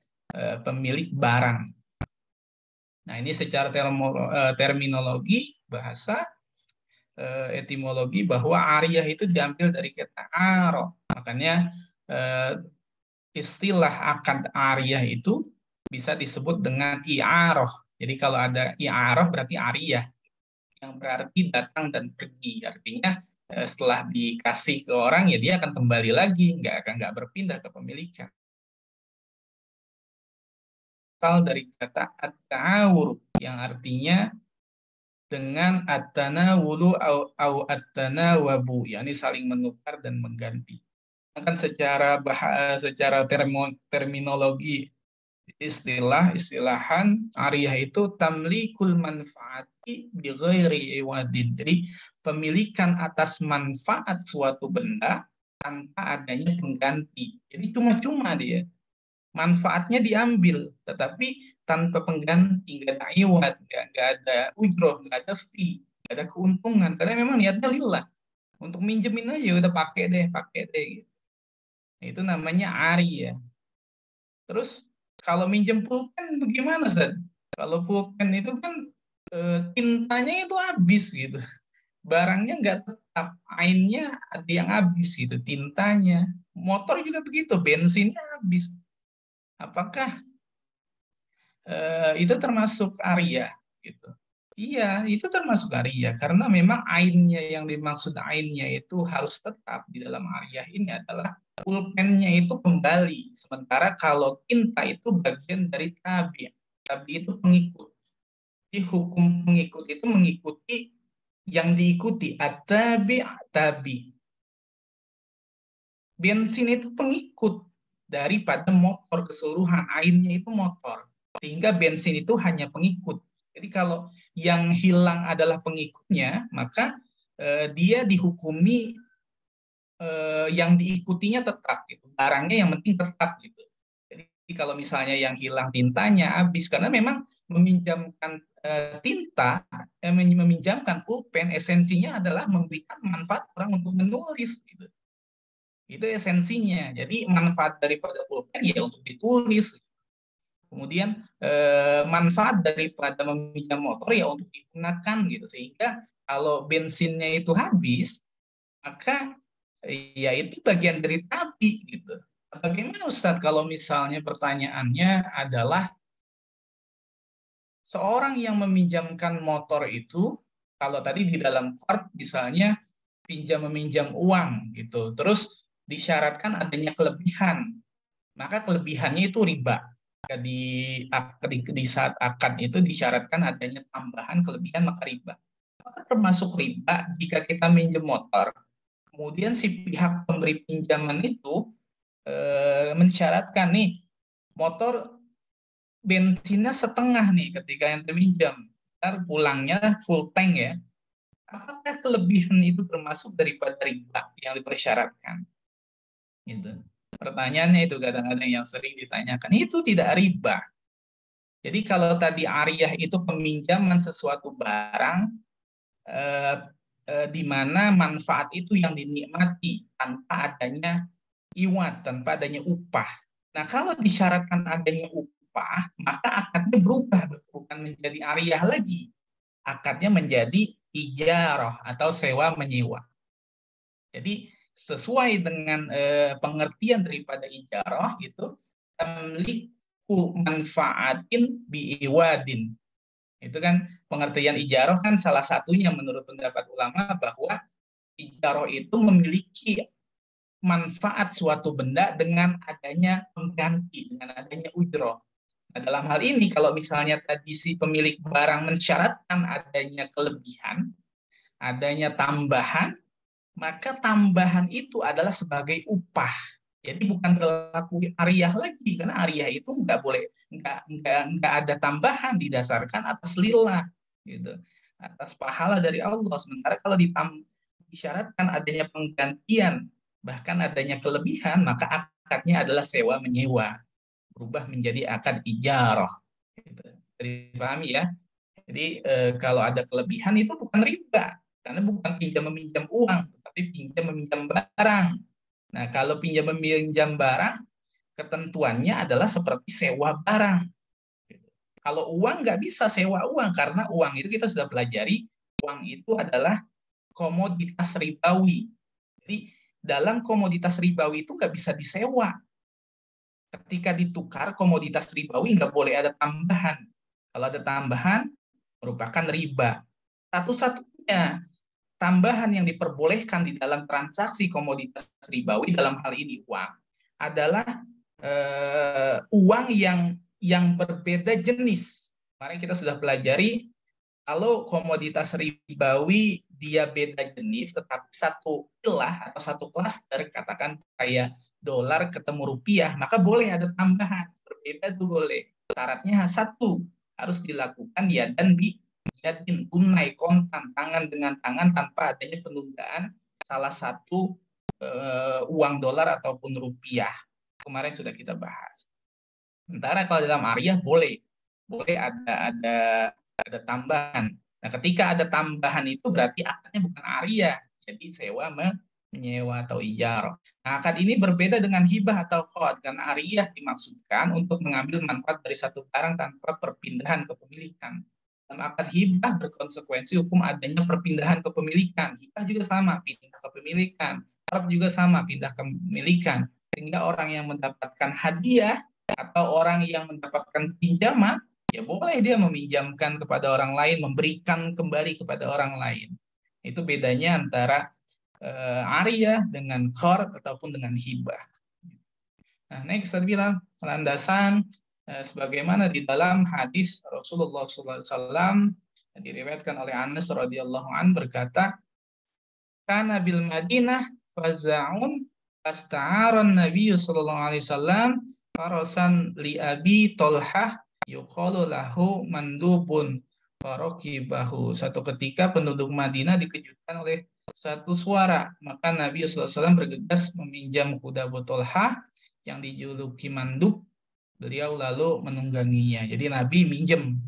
pemilik barang. Nah, ini secara terminologi bahasa, etimologi, bahwa ariyah itu diambil dari kata aro. Makanya istilah akad ariyah itu bisa disebut dengan i'aroh. Jadi kalau ada i'aroh berarti ariyah, yang berarti datang dan pergi. Artinya setelah dikasih ke orang, ya dia akan kembali lagi, nggak berpindah kepemilikan. Asal dari kata at-ta'awur, yang artinya dengan at-tanawulu au at-tanawabu, yakni saling menukar dan mengganti. Akan secara terminologi istilahan ariyah itu tamlikul manfaati bi ghairi iwadin. Jadi pemilikan atas manfaat suatu benda tanpa adanya pengganti. Jadi cuma-cuma dia. Manfaatnya diambil, tetapi tanpa pengganti, nggak ada iwad, nggak ada ujroh, nggak ada fee, nggak nggak ada keuntungan karena memang niatnya lillah. Untuk minjemin aja udah pakai deh gitu. Itu namanya ari ya. Terus kalau minjem pulpen bagaimana, Ustaz? Kalau pulpen itu kan tintanya itu habis gitu. Barangnya nggak tetap, ainnya ada yang habis gitu, tintanya. Motor juga begitu, bensinnya habis. Apakah itu termasuk aria gitu? Iya, itu termasuk aria karena memang ainnya yang dimaksud ainnya itu harus tetap di dalam aria ini adalah pulpennya itu kembali. Sementara kalau tinta itu bagian dari tabi. Tabi itu pengikut. Di hukum pengikut itu mengikuti yang diikuti. Tabi. Bensin itu pengikut daripada motor keseluruhan. Ainnya itu motor. Sehingga bensin itu hanya pengikut. Jadi kalau yang hilang adalah pengikutnya, maka dia dihukumi yang diikutinya tetap. Gitu. Barangnya yang penting tetap. Gitu. Jadi kalau misalnya yang hilang tintanya habis, karena memang meminjamkan tinta, meminjamkan pulpen, esensinya adalah memberikan manfaat orang untuk menulis. Gitu. Itu esensinya. Jadi manfaat daripada pulpen ya untuk ditulis. Kemudian manfaat daripada meminjam motor ya untuk digunakan gitu. Sehingga kalau bensinnya itu habis, maka ya itu bagian dari tabi gitu. Bagaimana Ustadz kalau misalnya pertanyaannya adalah seorang yang meminjamkan motor itu, kalau tadi di dalam qard misalnya meminjam uang gitu, terus disyaratkan adanya kelebihan, maka kelebihannya itu riba. Di saat akad itu disyaratkan adanya tambahan kelebihan maka riba. Maka termasuk riba jika kita minjem motor, kemudian si pihak pemberi pinjaman itu mensyaratkan nih motor bensinnya setengah nih ketika yang terminjam, ntar pulangnya full tank ya. Apakah kelebihan itu termasuk daripada riba yang dipersyaratkan? Gitu. Pertanyaannya itu kadang-kadang yang sering ditanyakan, itu tidak riba. Jadi kalau tadi ariyah itu peminjaman sesuatu barang di mana manfaat itu yang dinikmati tanpa adanya iwat, tanpa adanya upah. Nah kalau disyaratkan adanya upah, maka akadnya berubah, bukan menjadi ariyah lagi. Akadnya menjadi ijarah atau sewa menyewa. Jadi sesuai dengan pengertian daripada ijarah itu tamliku manfaatin biiwadin. Itu kan pengertian ijarah kan salah satunya menurut pendapat ulama bahwa ijarah itu memiliki manfaat suatu benda dengan adanya pengganti, dengan adanya ujroh. Nah, dalam hal ini kalau misalnya tadi si pemilik barang mensyaratkan adanya kelebihan, adanya tambahan, maka tambahan itu adalah sebagai upah. Jadi bukan berlaku ariyah lagi, karena ariyah itu nggak boleh, nggak ada tambahan, didasarkan atas lillah, gitu, atas pahala dari Allah. Sementara kalau disyaratkan adanya penggantian, bahkan adanya kelebihan, maka akadnya adalah sewa menyewa, berubah menjadi akad ijarah. Gitu. Jadi pahami ya. Jadi kalau ada kelebihan itu bukan riba, karena bukan pinjam meminjam uang, tapi pinjam meminjam barang. Nah, kalau pinjam meminjam barang, ketentuannya adalah seperti sewa barang. Kalau uang nggak bisa sewa uang, karena uang itu kita sudah pelajari, uang itu adalah komoditas ribawi. Jadi dalam komoditas ribawi itu nggak bisa disewa. Ketika ditukar komoditas ribawi nggak boleh ada tambahan. Kalau ada tambahan, merupakan riba. Satu-satunya tambahan yang diperbolehkan di dalam transaksi komoditas ribawi dalam hal ini uang adalah uang yang berbeda jenis. Kemarin kita sudah pelajari kalau komoditas ribawi dia beda jenis tetapi satu ilah atau satu klaster, katakan kayak dolar ketemu rupiah, maka boleh ada tambahan. Berbeda itu boleh. Syaratnya satu, harus dilakukan ya dan biyadin, tunai, kontan, tangan dengan tangan tanpa adanya penundaan salah satu uang dolar ataupun rupiah. Kemarin sudah kita bahas. Sementara kalau dalam ariyah boleh ada tambahan. Nah, ketika ada tambahan itu berarti akadnya bukan ariyah, jadi sewa menyewa atau ijarah. Nah, akad ini berbeda dengan hibah atau qad, karena ariyah dimaksudkan untuk mengambil manfaat dari satu barang tanpa perpindahan kepemilikan. Dalam akad hibah berkonsekuensi hukum adanya perpindahan kepemilikan. Hibah juga sama, pindah kepemilikan. Qad juga sama, pindah kepemilikan. Sehingga orang yang mendapatkan hadiah atau orang yang mendapatkan pinjaman, ya boleh dia meminjamkan kepada orang lain, memberikan kembali kepada orang lain. Itu bedanya antara ariyah dengan qard ataupun dengan hibah. Nah, next saya bilang landasan sebagaimana di dalam hadis Rasulullah SAW diriwayatkan oleh Anas radhiyallahu an berkata, "Kana bil Madinah faza'un asta'aran Nabi sallallahu alaihi wasallam farasan li Abi Tolhah yuqalu lahu mandubun farakibahu." Satu ketika penduduk Madinah dikejutkan oleh satu suara, maka Nabi SAW bergegas meminjam kuda Abu Tolhah yang dijuluki mandub. Beliau lalu menungganginya. Jadi Nabi minjem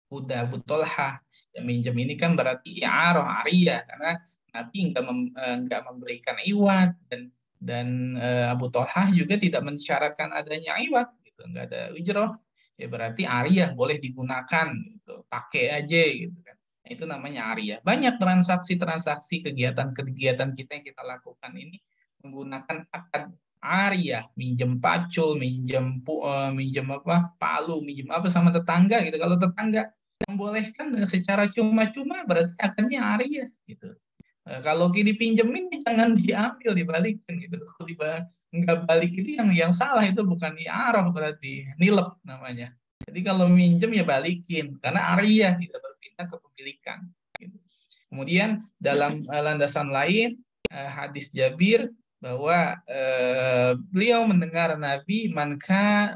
kuda Abu Tolhah. Yang minjem ini kan berarti i'arah, ariyah, karena Nabi enggak memberikan iwat dan Abu Tolhah juga tidak mensyaratkan adanya iwat, gitu, enggak ada ujroh. Ya berarti ariyah, boleh digunakan, gitu, pakai aja, gitu kan. Nah, itu namanya ariyah. Banyak transaksi-transaksi kegiatan-kegiatan kita yang kita lakukan ini menggunakan akad ariyah, minjem pacul, minjem palu, minjem apa sama tetangga, gitu. Kalau tetangga membolehkan secara cuma-cuma berarti akadnya ariyah, gitu. Kalau dipinjemin jangan diambil, dibalikin, gitu. Kalau nggak balik itu yang salah, itu bukan i'arah, berarti nilep namanya. Jadi kalau minjem ya balikin, karena ariyah, tidak berpindah kepemilikan, gitu. Kemudian dalam landasan lain hadis Jabir bahwa beliau mendengar Nabi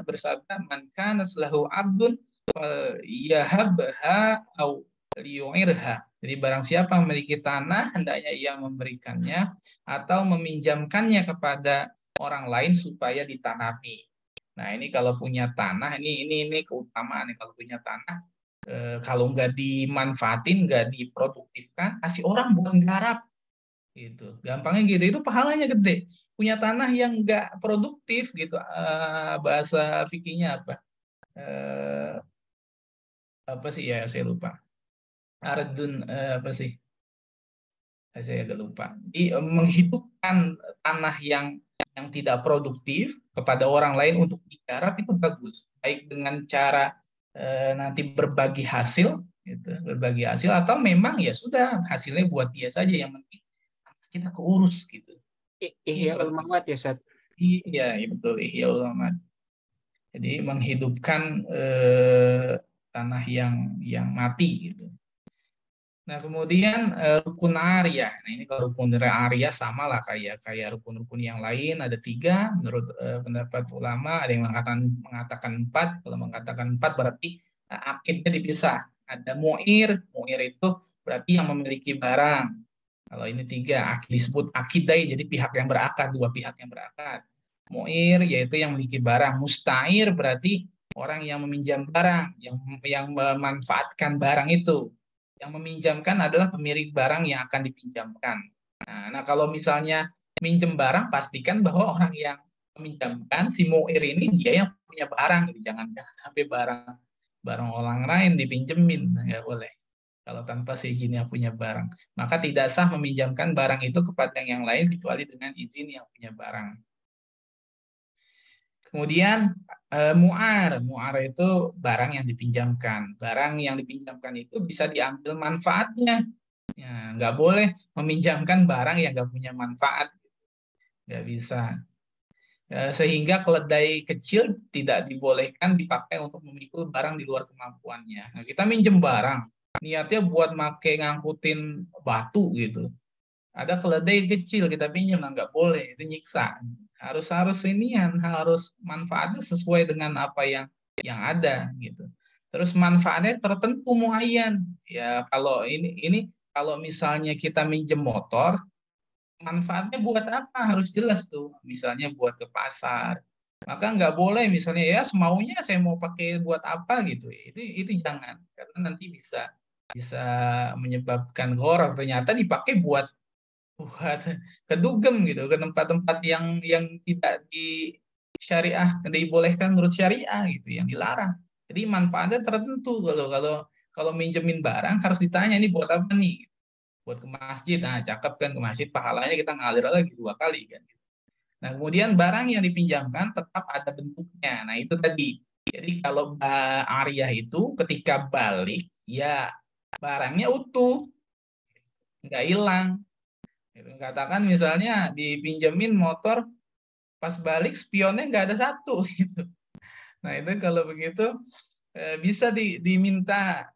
bersabda, "Man kana lahu abdun yahabha au liyu'irha." Jadi barang siapa memiliki tanah, hendaknya ia memberikannya atau meminjamkannya kepada orang lain supaya ditanami. Nah, ini kalau punya tanah, ini keutamaan nih, kalau punya tanah, kalau nggak dimanfaatin, nggak diproduktifkan, kasih orang bukan garap, gitu. Gampangnya gitu, itu pahalanya gede. Punya tanah yang nggak produktif, gitu. Bahasa fikihnya apa sih ya, saya lupa. Ardun apa sih? Saya agak lupa. Jadi menghidupkan tanah yang tidak produktif kepada orang lain untuk digarap itu bagus. Baik dengan cara nanti berbagi hasil, gitu, berbagi hasil, atau memang ya sudah hasilnya buat dia saja, yang penting kita keurus, gitu. Ihya ulamaat ya, Ustaz. Iya, betul, ihya ulamaat. Jadi menghidupkan tanah yang mati, gitu. Nah, kemudian rukun ariyah. Nah, ini kalau rukun ariyah sama lah kayak rukun-rukun yang lain, ada 3 menurut pendapat ulama. Ada yang mengatakan 4. Kalau mengatakan 4 berarti akidnya dipisah. Ada mu'ir itu berarti yang memiliki barang. Kalau ini 3, disebut akidai, jadi pihak yang berakad, 2 pihak yang berakad. Mu'ir yaitu yang memiliki barang. Musta'ir berarti orang yang meminjam barang, yang memanfaatkan barang itu. Yang meminjamkan adalah pemilik barang yang akan dipinjamkan. Nah, kalau misalnya minjem barang, pastikan bahwa orang yang meminjamkan, si mu'ir ini, dia yang punya barang. Jangan sampai barang orang lain dipinjemin, nggak boleh. Kalau tanpa seizin yang punya barang, maka tidak sah meminjamkan barang itu kepada yang lain kecuali dengan izin yang punya barang. Kemudian mu'ar itu barang yang dipinjamkan. Barang yang dipinjamkan itu bisa diambil manfaatnya. Ya, nggak boleh meminjamkan barang yang nggak punya manfaat. Nggak bisa. Sehingga keledai kecil tidak dibolehkan dipakai untuk memikul barang di luar kemampuannya. Nah, kita minjem barang, niatnya buat ngangkutin batu, gitu. Ada keledai kecil kita pinjam, nggak boleh, itu nyiksa. Harus manfaatnya sesuai dengan apa yang ada, gitu. Terus manfaatnya tertentu muayyan. Ya kalau ini kalau misalnya kita minjem motor, manfaatnya buat apa? Harus jelas tuh. Misalnya buat ke pasar, Maka nggak boleh misalnya ya semaunya saya mau pakai buat apa gitu. Itu jangan, karena nanti bisa menyebabkan gharar. Ternyata dipakai buat kedugem gitu, ke tempat-tempat yang tidak syariah, dibolehkan menurut syariah gitu, yang dilarang. Jadi manfaatnya tertentu. Kalau minjemin barang harus ditanya ini buat apa nih? Buat ke masjid. Nah, cakep kan, ke masjid pahalanya kita ngalir lagi 2 kali kan. Nah, kemudian barang yang dipinjamkan tetap ada bentuknya. Nah, itu tadi. Jadi kalau Arya itu ketika balik ya barangnya utuh, nggak hilang. Katakan misalnya dipinjemin motor, pas balik spionnya nggak ada satu gitu. Nah, itu kalau begitu bisa diminta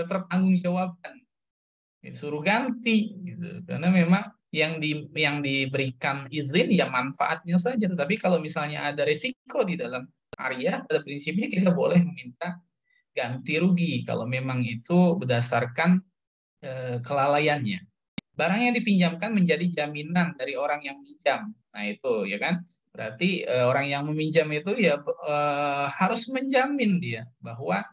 pertanggungjawaban, suruh ganti gitu. Karena memang yang diberikan izin ya manfaatnya saja, tetapi kalau misalnya ada risiko di dalam area, pada prinsipnya kita boleh meminta ganti rugi kalau memang itu berdasarkan kelalaiannya. Barang yang dipinjamkan menjadi jaminan dari orang yang minjam. Nah, itu ya kan. Berarti orang yang meminjam itu ya harus menjamin dia bahwa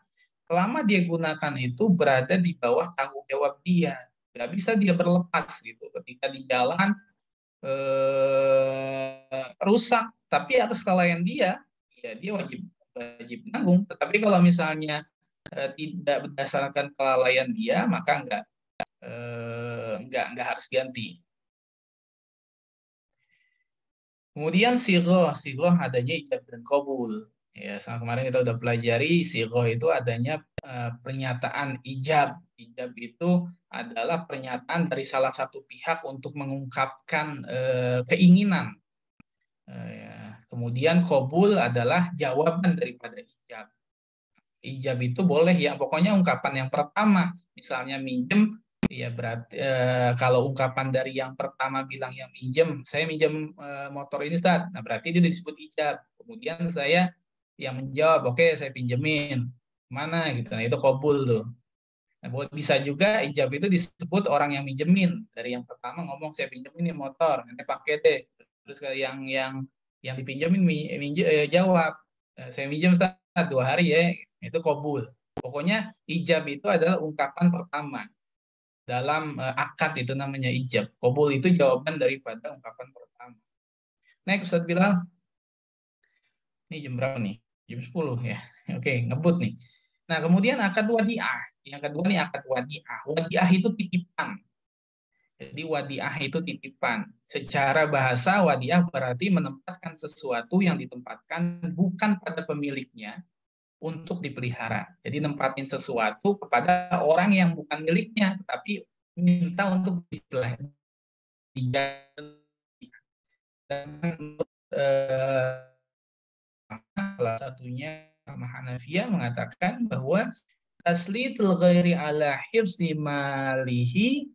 selama dia gunakan itu berada di bawah tanggung jawab dia. Nggak bisa dia berlepas gitu. Ketika di jalan rusak, tapi atas kelalaian dia, ya dia wajib menanggung. Tetapi kalau misalnya tidak berdasarkan kelalaian dia, maka nggak harus ganti. Kemudian sigoh adanya ijab dan qabul. Ya, sama kemarin kita udah pelajari sigoh itu adanya pernyataan ijab. Ijab itu adalah pernyataan dari salah satu pihak untuk mengungkapkan keinginan. Ya. Kemudian qabul adalah jawaban daripada ijab. Ijab itu boleh ya, pokoknya ungkapan yang pertama, misalnya minjem, ya berarti kalau ungkapan dari yang pertama bilang yang minjem, saya minjem motor ini Ustaz. Nah, berarti dia disebut ijab. Kemudian saya yang menjawab, oke, saya pinjemin. Mana gitu. Nah, itu qabul tuh. Nah, bisa juga ijab itu disebut orang yang minjemin. Dari yang pertama ngomong saya pinjemin nih motor, nanti pakai deh. Terus yang dipinjemin jawab, saya minjem Ustaz 2 hari ya. Itu qabul. Pokoknya ijab itu adalah ungkapan pertama. Dalam akad itu namanya ijab. Qabul itu jawaban daripada ungkapan pertama. Next, Ustaz Bilal. Ini jam berapa nih? Jam 10 ya. Oke, ngebut nih. Nah, kemudian akad wadi'ah. Yang kedua nih akad wadi'ah. Wadi'ah itu titipan. Jadi wadi'ah itu titipan. Secara bahasa wadi'ah berarti menempatkan sesuatu yang ditempatkan bukan pada pemiliknya untuk dipelihara. Jadi nempatin sesuatu kepada orang yang bukan miliknya, tetapi minta untuk dipelihara. Salah satunya Hanafiyah mengatakan bahwa taslitul ghairi ala hifzi malihi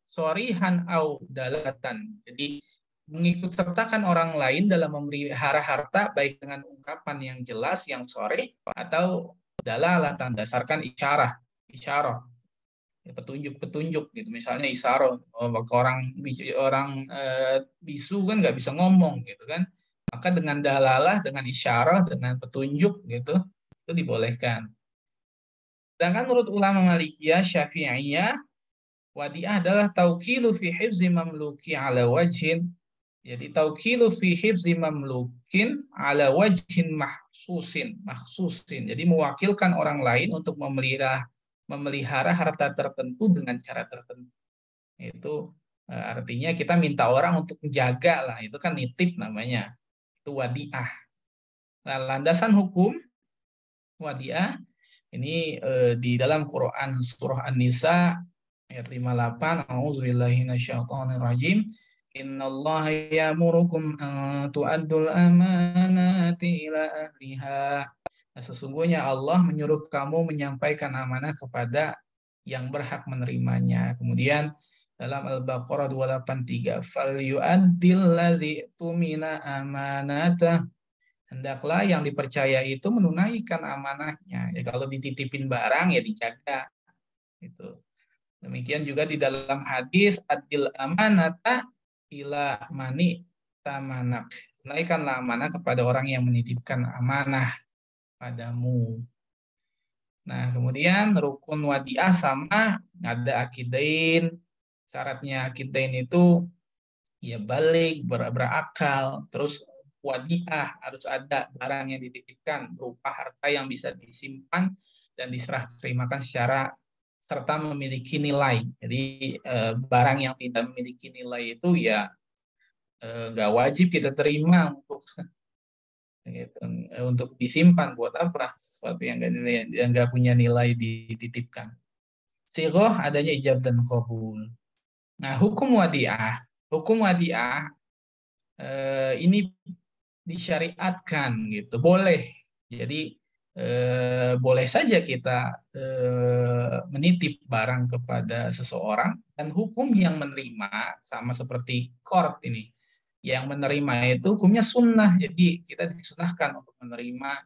sorihan au dalatan. Jadi mengikut sertakan orang lain dalam memelihara harta baik dengan ungkapan yang jelas, yang soreh, atau dalalatan, dasarkan isyarah, petunjuk gitu. Misalnya isyarah, orang bisu kan nggak bisa ngomong gitu kan. Maka dengan dalalah, dengan isyarah, dengan petunjuk gitu, itu dibolehkan. Sedangkan menurut ulama Malikiyah, Syafi'iyah, wadi'ah adalah tauqilu fi hifzi mamluki ala wajhin. Jadi tauqilu fi hifzi mamlukin ala wajhin mahsusin. Jadi mewakilkan orang lain untuk memelihara harta tertentu dengan cara tertentu. Itu artinya kita minta orang untuk menjaga lah. Itu kan nitip namanya. Itu wadi'ah. Nah, landasan hukum wadi'ah ini di dalam Quran surah An-Nisa ayat 58, a'udzubillahi minasyaitonirrajim. Innallaha ya'murukum an tu'addul amanati ila ahliha. Nah, sesungguhnya Allah menyuruh kamu menyampaikan amanah kepada yang berhak menerimanya. Kemudian dalam Al-Baqarah 283, falyu'addil ladzi tumina amanatah. Hendaklah yang dipercaya itu menunaikan amanahnya. Ya, kalau dititipin barang ya dijaga. Gitu. Demikian juga di dalam hadis adil amanata ila mani tamanak. tunaikanlah amanah kepada orang yang menitipkan amanah padamu. Nah, kemudian rukun wadiah sama ada akidain. Syaratnya akidain itu ya balik, berakal. Terus wadiah harus ada barang yang dititipkan berupa harta yang bisa disimpan dan diserah terimakan secara serta memiliki nilai. Jadi barang yang tidak memiliki nilai itu ya nggak wajib kita terima gitu, untuk disimpan. Buat apa sesuatu yang nggak punya nilai dititipkan. Sighah adanya ijab dan qabul. Nah, hukum wadiah ini disyariatkan gitu, boleh. Jadi boleh saja kita menitip barang kepada seseorang, dan hukum yang menerima sama seperti qard ini. Yang menerima itu hukumnya sunnah, jadi kita disunahkan untuk menerima.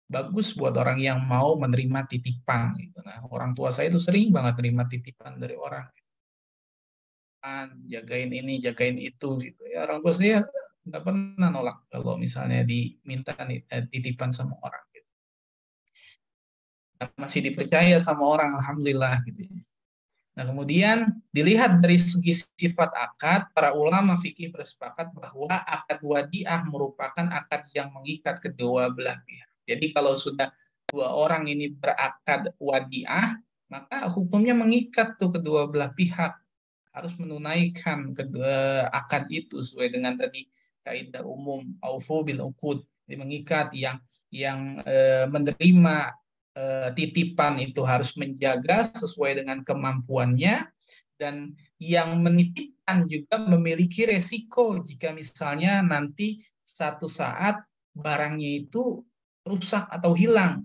Bagus buat orang yang mau menerima titipan. Gitu. Nah, orang tua saya itu sering banget terima titipan dari orang. Jagain ini, jagain itu. Gitu. Ya, orang tua saya nggak pernah nolak kalau misalnya diminta titipan sama orang. Gitu. Nah, masih dipercaya sama orang, alhamdulillah. Gitu. Nah, kemudian dilihat dari segi sifat akad, para ulama fikih bersepakat bahwa akad wadiah merupakan akad yang mengikat kedua belah pihak. Jadi kalau sudah dua orang ini berakad wadiah, maka hukumnya mengikat tuh kedua belah pihak, harus menunaikan kedua akad itu sesuai dengan tadi kaidah umum aufu bil uqud, mengikat yang menerima titipan itu harus menjaga sesuai dengan kemampuannya, dan yang menitipkan juga memiliki resiko jika misalnya nanti satu saat barangnya itu rusak atau hilang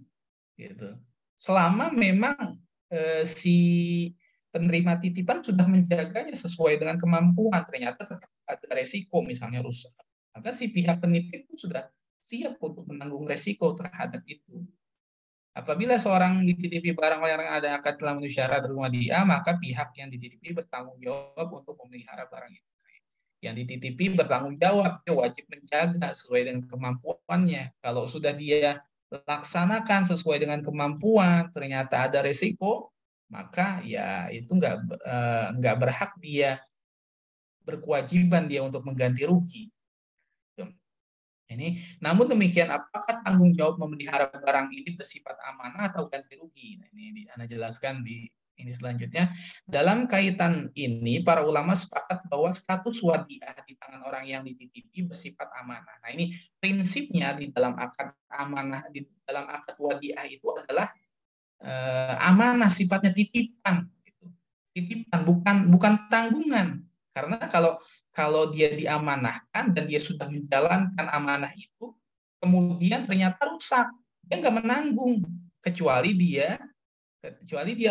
gitu. Selama memang si penerima titipan sudah menjaganya sesuai dengan kemampuan, ternyata tetap ada resiko misalnya rusak, maka si pihak penitip itu sudah siap untuk menanggung resiko terhadap itu. Apabila seorang dititipi barang yang ada akad telah memenuhi syarat rumah dia, maka pihak yang dititipi bertanggung jawab untuk memelihara barang itu. Yang dititipi bertanggung jawab, dia wajib menjaga sesuai dengan kemampuannya. Kalau sudah dia laksanakan sesuai dengan kemampuan, ternyata ada resiko, maka ya itu nggak berhak dia, berkewajiban dia untuk mengganti rugi. Ini, namun demikian, apakah tanggung jawab memelihara barang ini bersifat amanah atau ganti rugi? Nah, ini Anda jelaskan di ini selanjutnya. Dalam kaitan ini, para ulama sepakat bahwa status wadiah di tangan orang yang dititipi bersifat amanah. Nah, ini prinsipnya di dalam akad amanah, di dalam akad wadiah itu adalah amanah, sifatnya titipan. Titipan, bukan tanggungan. Karena kalau dia diamanahkan dan dia sudah menjalankan amanah itu, kemudian ternyata rusak, dia nggak menanggung, kecuali dia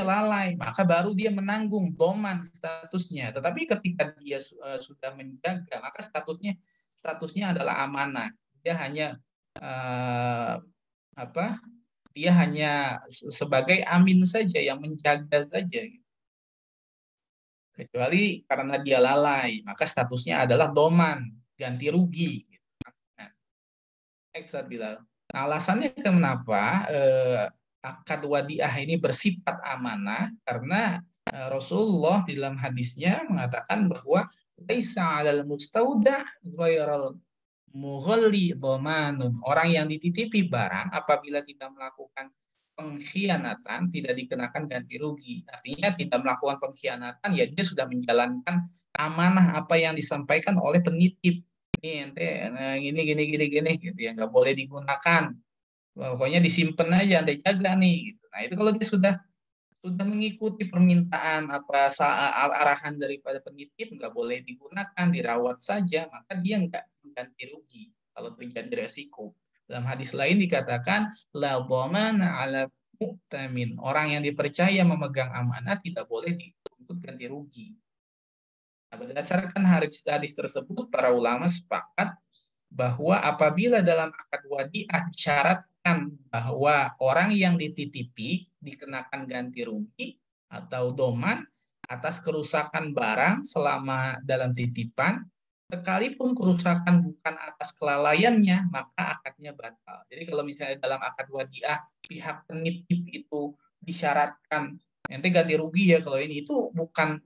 lalai, maka baru dia menanggung doman statusnya. Tetapi ketika dia sudah menjaga, maka statusnya adalah amanah. Dia hanya dia hanya sebagai amin saja, yang menjaga saja. Kecuali karena dia lalai, maka statusnya adalah doman, ganti rugi. Nah, alasannya kenapa akad wadiah ini bersifat amanah, karena Rasulullah di dalam hadisnya mengatakan bahwa laisa 'alal mustauda ghairal mughalli dhamanun. Orang yang dititipi barang apabila tidak melakukan pengkhianatan tidak dikenakan ganti rugi. Artinya tidak melakukan pengkhianatan, ya dia sudah menjalankan amanah apa yang disampaikan oleh penitip. Ini ente gini gitu ya, nggak boleh digunakan. Pokoknya disimpan aja, ente jaga nih. Gitu. Nah, itu kalau dia sudah mengikuti permintaan arahan daripada penitip, nggak boleh digunakan, dirawat saja, maka dia nggak mengganti rugi kalau terjadi resiko. Dalam hadis lain dikatakan la dhamana 'ala mu'tamin. Orang yang dipercaya memegang amanah tidak boleh dituntut ganti rugi. Nah, berdasarkan hadis tersebut, para ulama sepakat bahwa apabila dalam akad wadiah disyaratkan bahwa orang yang dititipi dikenakan ganti rugi atau doman atas kerusakan barang selama dalam titipan, sekalipun kerusakan bukan atas kelalaiannya, maka akadnya batal. Jadi kalau misalnya dalam akad wadiah pihak penitip itu disyaratkan nanti ganti rugi ya kalau ini, itu bukan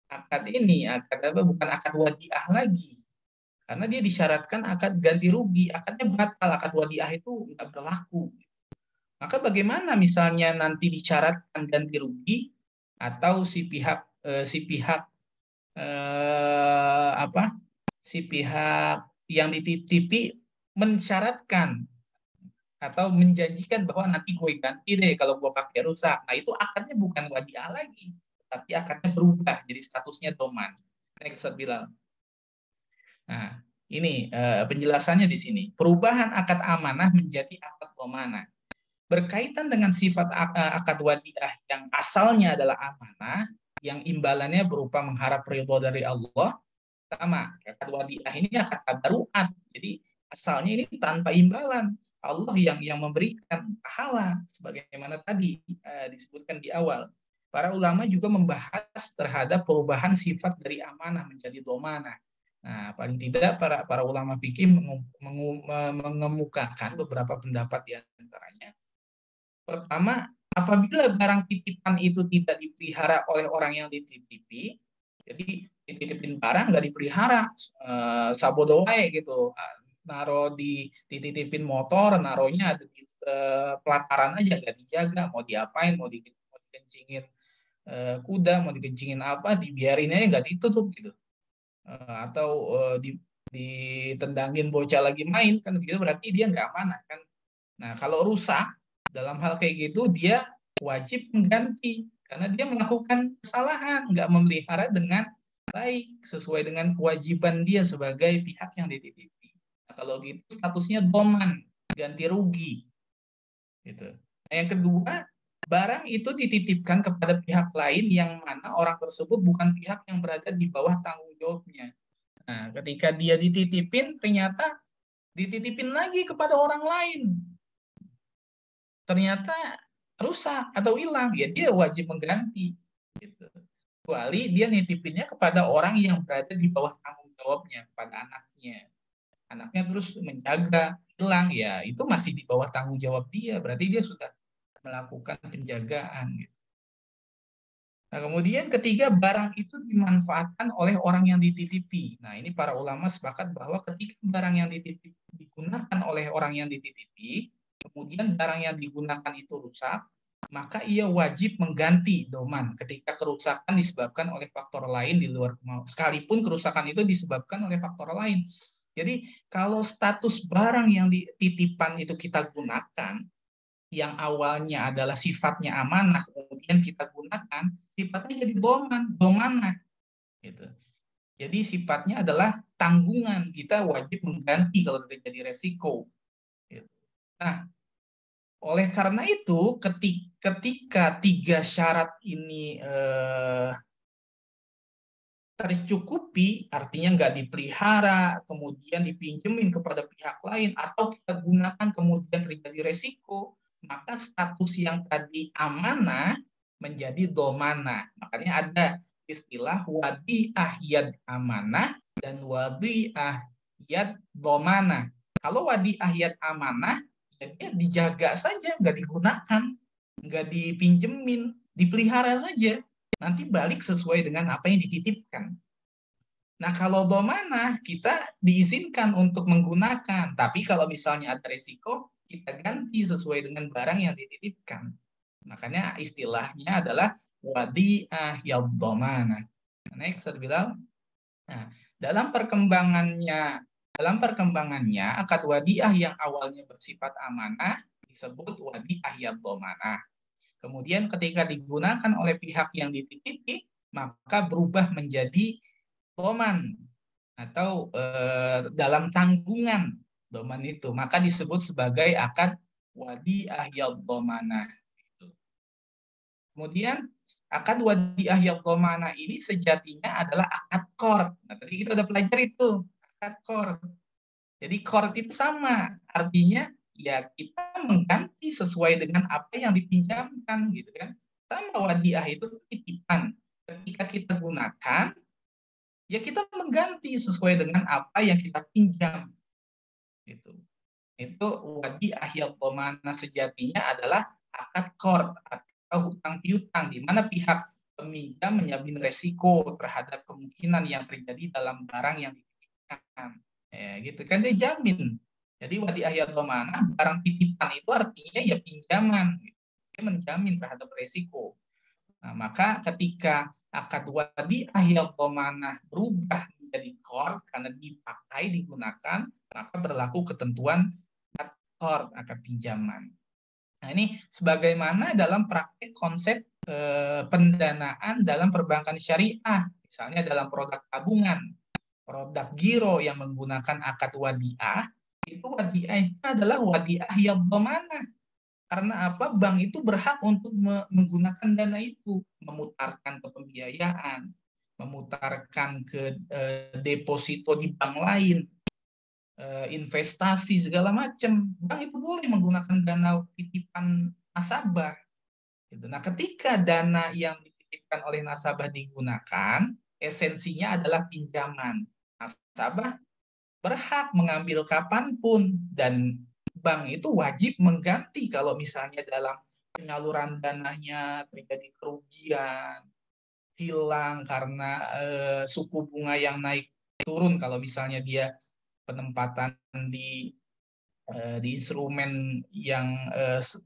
akad ini, bukan akad wadiah lagi. Karena dia disyaratkan akad ganti rugi, akadnya batal, akad wadiah itu nggak berlaku. Maka bagaimana misalnya nanti disyaratkan ganti rugi atau si pihak yang dititipi mensyaratkan atau menjanjikan bahwa nanti gue ganti deh kalau gue pakai rusak. Nah itu akadnya bukan wadiah lagi, tapi akadnya berubah jadi statusnya doman. Next, Bilal. Nah, ini penjelasannya di sini. Perubahan akad amanah menjadi akad domanah. Berkaitan dengan sifat akad wadiah yang asalnya adalah amanah, yang imbalannya berupa mengharap ridho dari Allah, sama. Akad wadiah ini akad tabaruat. Jadi asalnya ini tanpa imbalan. Allah yang memberikan pahala, sebagaimana tadi disebutkan di awal. Para ulama juga membahas terhadap perubahan sifat dari amanah menjadi domanah. Nah, paling tidak para ulama fikih mengemukakan beberapa pendapat di antaranya. Pertama, apabila barang titipan itu tidak dipelihara oleh orang yang dititipi, jadi dititipin barang nggak dipelihara, sabodo wae gitu, dititipin motor, naruhnya ada di pelataran aja, nggak dijaga, mau diapain, mau dikencingin kuda, mau dikencingin apa, dibiarin aja nggak ditutup gitu. Atau ditendangin bocah lagi main kan gitu, berarti dia nggak amanah kan. Nah kalau rusak dalam hal kayak gitu dia wajib mengganti karena dia melakukan kesalahan, nggak memelihara dengan baik sesuai dengan kewajiban dia sebagai pihak yang dititipi. Nah, kalau gitu statusnya doman, ganti rugi gitu. Nah, yang kedua, barang itu dititipkan kepada pihak lain yang mana orang tersebut bukan pihak yang berada di bawah tanggung jawabnya. Nah, ketika dia dititipin, ternyata dititipin lagi kepada orang lain. Ternyata rusak atau hilang, ya dia wajib mengganti. Gitu. Kecuali dia nitipinnya kepada orang yang berada di bawah tanggung jawabnya, kepada anaknya. Anaknya terus menjaga, hilang, ya itu masih di bawah tanggung jawab dia. Berarti dia sudah melakukan penjagaan. Gitu. Nah, kemudian ketiga, barang itu dimanfaatkan oleh orang yang dititipi. Nah, ini para ulama sepakat bahwa ketika barang yang dititipi digunakan oleh orang yang dititipi, kemudian barang yang digunakan itu rusak, maka ia wajib mengganti doman ketika kerusakan disebabkan oleh faktor lain di luar kemauan. Sekalipun kerusakan itu disebabkan oleh faktor lain. Jadi, kalau status barang yang dititipan itu kita gunakan, yang awalnya adalah sifatnya amanah, kemudian kita gunakan, sifatnya jadi domanah. Gitu. Jadi sifatnya adalah tanggungan, kita wajib mengganti kalau terjadi resiko. Gitu. Nah, oleh karena itu, ketika tiga syarat ini tercukupi, artinya nggak dipelihara, kemudian dipinjemin kepada pihak lain, atau kita gunakan kemudian terjadi resiko, maka status yang tadi amanah menjadi domanah. Makanya ada istilah wadiah yad amanah dan wadiah yad domanah. Kalau wadiah yad amanah, ya dia dijaga saja, nggak digunakan, nggak dipinjemin, dipelihara saja. Nanti balik sesuai dengan apa yang dititipkan. Nah, kalau domanah, kita diizinkan untuk menggunakan. Tapi kalau misalnya ada resiko, kita ganti sesuai dengan barang yang dititipkan. Makanya istilahnya adalah wadi'ah yad-domanah. Next, Bilal. Nah, dalam perkembangannya, akad wadi'ah yang awalnya bersifat amanah disebut wadi'ah yad-domanah. Kemudian ketika digunakan oleh pihak yang dititipi, maka berubah menjadi doman atau dalam tanggungan doman itu, maka disebut sebagai akad wadi'ah yad-domanah. Kemudian akad wadi'ah yad-domanah ini sejatinya adalah akad qard. Nah, tadi kita udah pelajari itu akad qard. Jadi qard itu sama, artinya ya kita mengganti sesuai dengan apa yang dipinjamkan gitu kan. Sama wadiah itu titipan. Ketika kita gunakan, ya kita mengganti sesuai dengan apa yang kita pinjam. Gitu. Itu wadi'ah yang dhamanah sejatinya adalah akad qard atau hutang piutang, di mana pihak peminjam menjamin resiko terhadap kemungkinan yang terjadi dalam barang yang dititipkan. Ya, gitu kan, dia jamin. Jadi wadi'ah yang dhamanah, barang titipan itu artinya ya pinjaman. Dia menjamin terhadap resiko. Nah, maka ketika akad wadi'ah yang dhamanah berubah menjadi qard karena dipakai, digunakan, maka berlaku ketentuan qard, akad pinjaman. Nah, ini sebagaimana dalam praktek konsep pendanaan dalam perbankan syariah, misalnya dalam produk tabungan, produk giro yang menggunakan akad wadi'ah, itu wadi'ah adalah wadi'ah yang dhamanah. Karena apa? Bank itu berhak untuk menggunakan dana itu, memutarkan ke pembiayaan, memutarkan ke deposito di bank lain, investasi segala macam. Bank itu boleh menggunakan dana titipan nasabah. Nah, ketika dana yang dititipkan oleh nasabah digunakan, esensinya adalah pinjaman. Nasabah berhak mengambil kapanpun, dan bank itu wajib mengganti kalau misalnya dalam penyaluran dananya terjadi kerugian, hilang karena suku bunga yang naik turun, kalau misalnya dia penempatan di instrumen yang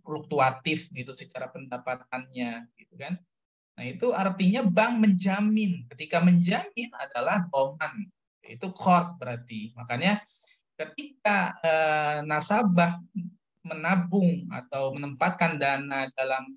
fluktuatif gitu secara pendapatannya, gitu kan. Nah, itu artinya bank menjamin. Ketika menjamin adalah dhaman, itu qard berarti. Makanya ketika nasabah menabung atau menempatkan dana dalam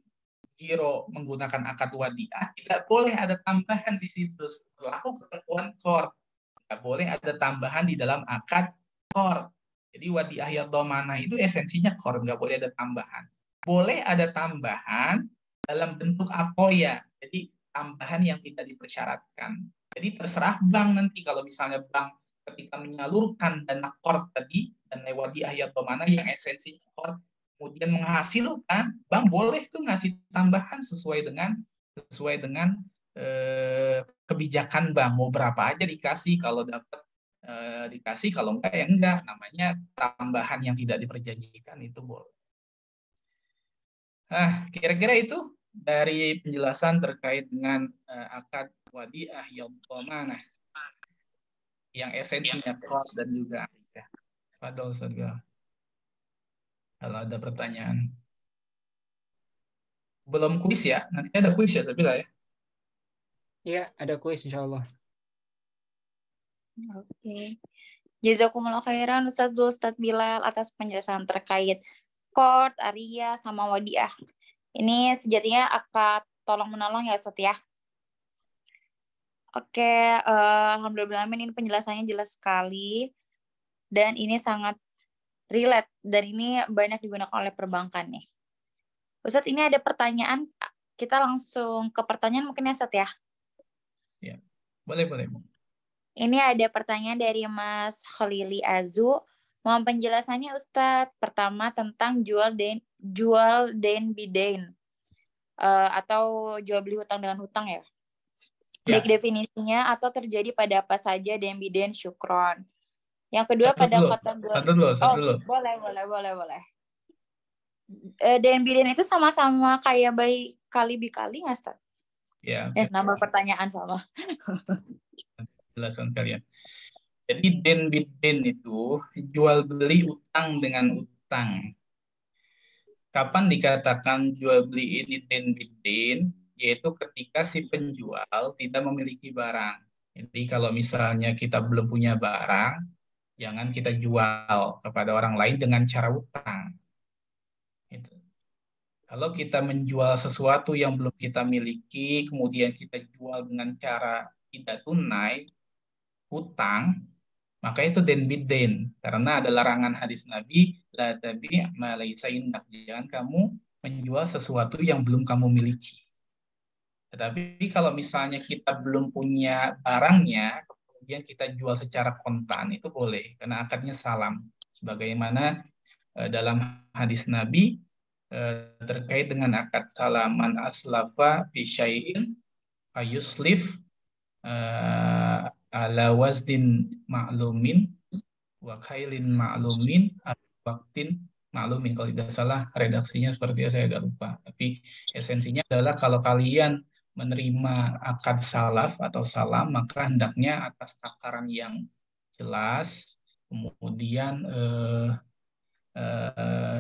giro menggunakan akad wadi'ah, tidak boleh ada tambahan di situ, berlaku ketentuan qard. Tidak boleh ada tambahan di dalam akad qard. Jadi wadi'ah yang dhamanah itu esensinya qard, nggak boleh ada tambahan. Boleh ada tambahan dalam bentuk atoya, jadi tambahan yang tidak dipersyaratkan. Jadi terserah bank nanti, kalau misalnya bank ketika menyalurkan dana qard tadi, dana wadi'ah yang dhamanah yang esensinya qard, kemudian menghasilkan, bank boleh tuh ngasih tambahan sesuai dengan kebijakan bank. Mau berapa aja dikasih, kalau dapat dikasih, kalau enggak ya enggak. Namanya tambahan yang tidak diperjanjikan, itu boleh. Nah, kira-kira itu dari penjelasan terkait dengan akad wadi'ah yang dhamanah yang esensinya qard dan juga akad. Fadhol Ustaz Gal, kalau ada pertanyaan. Belum kuis ya? Nanti ada kuis ya, Sabila ya? Iya, ada kuis insyaallah. Oke. Jazakumullah khairan Ustadz Bilal atas penjelasan terkait qard, ariyah, sama wadiah. Ini sejatinya akad tolong-menolong ya Ustadz ya. Oke, alhamdulillah ini penjelasannya jelas sekali. Dan ini sangat relate. Dan ini banyak digunakan oleh perbankan nih. Ustadz, ini ada pertanyaan. Kita langsung ke pertanyaan mungkin ya Ustadz ya? Ya, boleh. Ini ada pertanyaan dari Mas Khalili Azu. Mohon penjelasannya Ustadz. Pertama tentang jual den bidain. Atau jual beli hutang dengan hutang ya. Baik definisinya atau terjadi pada apa saja den bidain syukron. Yang kedua pada kategori. Boleh. Den bidain itu sama-sama kayak bayi kali bikali nggak Ustadz? Ya. Nama pertanyaan sama. Penjelasan kalian. Jadi den bidin itu jual beli utang dengan utang. Kapan dikatakan jual beli ini den bidin? Yaitu ketika si penjual tidak memiliki barang. Jadi kalau misalnya kita belum punya barang, jangan kita jual kepada orang lain dengan cara utang. Gitu. Kalau kita menjual sesuatu yang belum kita miliki, kemudian kita jual dengan cara tidak tunai, hutang, maka itu den bidin, karena ada larangan hadis Nabi, la tabi' ma laysa indak, jangan kamu menjual sesuatu yang belum kamu miliki. Tetapi kalau misalnya kita belum punya barangnya, kemudian kita jual secara kontan, itu boleh, karena akadnya salam. Sebagaimana dalam hadis Nabi terkait dengan akad salaman aslafa fi syai'in ayuslif ala wazdin ma'lumin wa kailin ma'lumin waktin ma'lumin. Kalau tidak salah redaksinya seperti itu, saya agak lupa. Tapi esensinya adalah kalau kalian menerima akad salaf atau salam, maka hendaknya atas takaran yang jelas, kemudian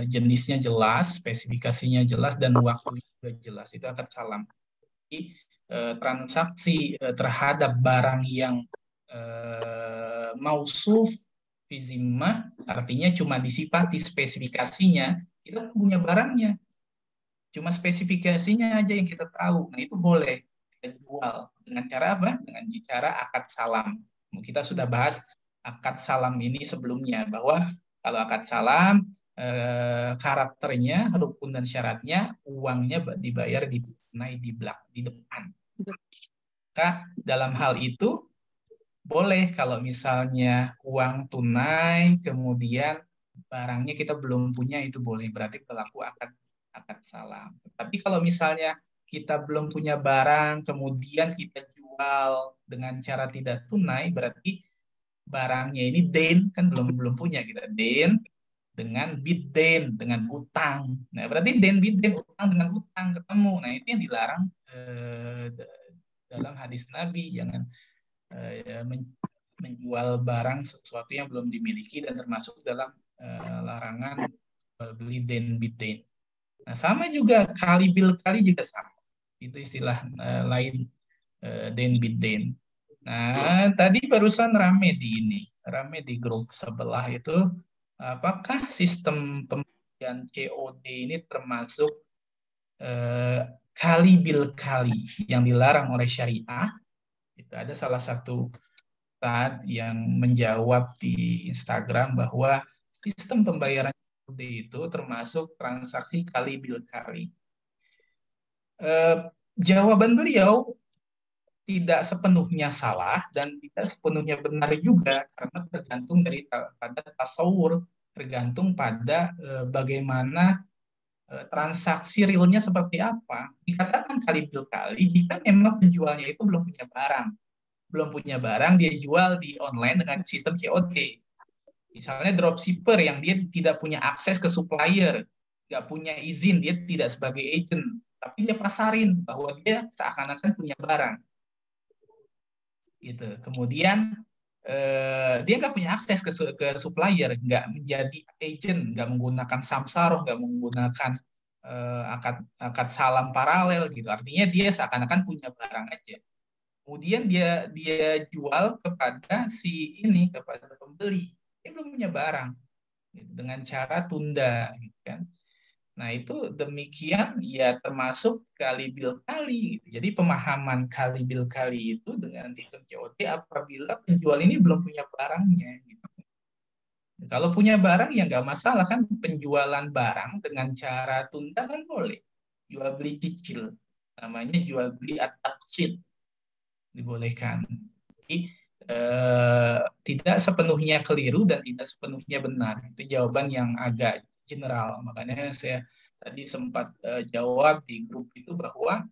jenisnya jelas, spesifikasinya jelas, dan waktunya juga jelas. Itu akad salam. Jadi, transaksi terhadap barang yang mausuf fi zimmah, artinya cuma disifati spesifikasinya, kita punya barangnya. Cuma spesifikasinya aja yang kita tahu. Nah, itu boleh kita jual. Dengan cara apa? Dengan cara akad salam. Kita sudah bahas akad salam ini sebelumnya, bahwa kalau akad salam, karakternya, rukun dan syaratnya, uangnya dibayar di depan. Maka dalam hal itu, boleh kalau misalnya uang tunai, kemudian barangnya kita belum punya, itu boleh. Berarti berlaku akad salam. Tapi kalau misalnya kita belum punya barang, kemudian kita jual dengan cara tidak tunai, berarti barangnya ini den, kan belum punya kita, den dengan bidden, dengan utang. Nah, berarti den bidden, utang dengan utang ketemu. Nah, itu yang dilarang dalam hadis Nabi, jangan menjual barang sesuatu yang belum dimiliki, dan termasuk dalam larangan beli den bidden. Nah, sama juga kali bil kali juga sama. Itu istilah lain den bidden. Nah, tadi barusan rame di grup sebelah itu, apakah sistem pembelian COD ini termasuk kali bil kali yang dilarang oleh syariah? Itu ada salah satu ustadz yang menjawab di Instagram bahwa sistem pembayaran COD itu termasuk transaksi kali bil kali. Jawaban beliau tidak sepenuhnya salah dan tidak sepenuhnya benar juga, karena tergantung pada tasawur, tergantung pada bagaimana transaksi realnya seperti apa. Dikatakan kali bil kali jika memang penjualnya itu belum punya barang, dia jual di online dengan sistem COD. Misalnya dropshipper yang dia tidak punya akses ke supplier, nggak punya izin, dia tidak sebagai agent, tapi dia pasarin bahwa dia seakan-akan punya barang. Gitu. Kemudian dia nggak punya akses ke supplier, nggak menjadi agent, nggak menggunakan samsaroh, nggak menggunakan akad salam paralel gitu. Artinya dia seakan-akan punya barang aja. Kemudian dia jual kepada kepada pembeli. Dia belum punya barang, gitu, dengan cara tunda, gitu kan. Nah, itu demikian ya termasuk kali bil kali. Gitu. Jadi pemahaman kali bil kali itu dengan sistem COD apabila penjual ini belum punya barangnya. Gitu. Kalau punya barang ya nggak masalah, kan penjualan barang dengan cara tunda kan boleh. Jual beli cicil, namanya jual beli at-taqsid, dibolehkan. Jadi tidak sepenuhnya keliru dan tidak sepenuhnya benar. Itu jawaban yang agak general. Makanya saya tadi sempat jawab di grup itu bahwa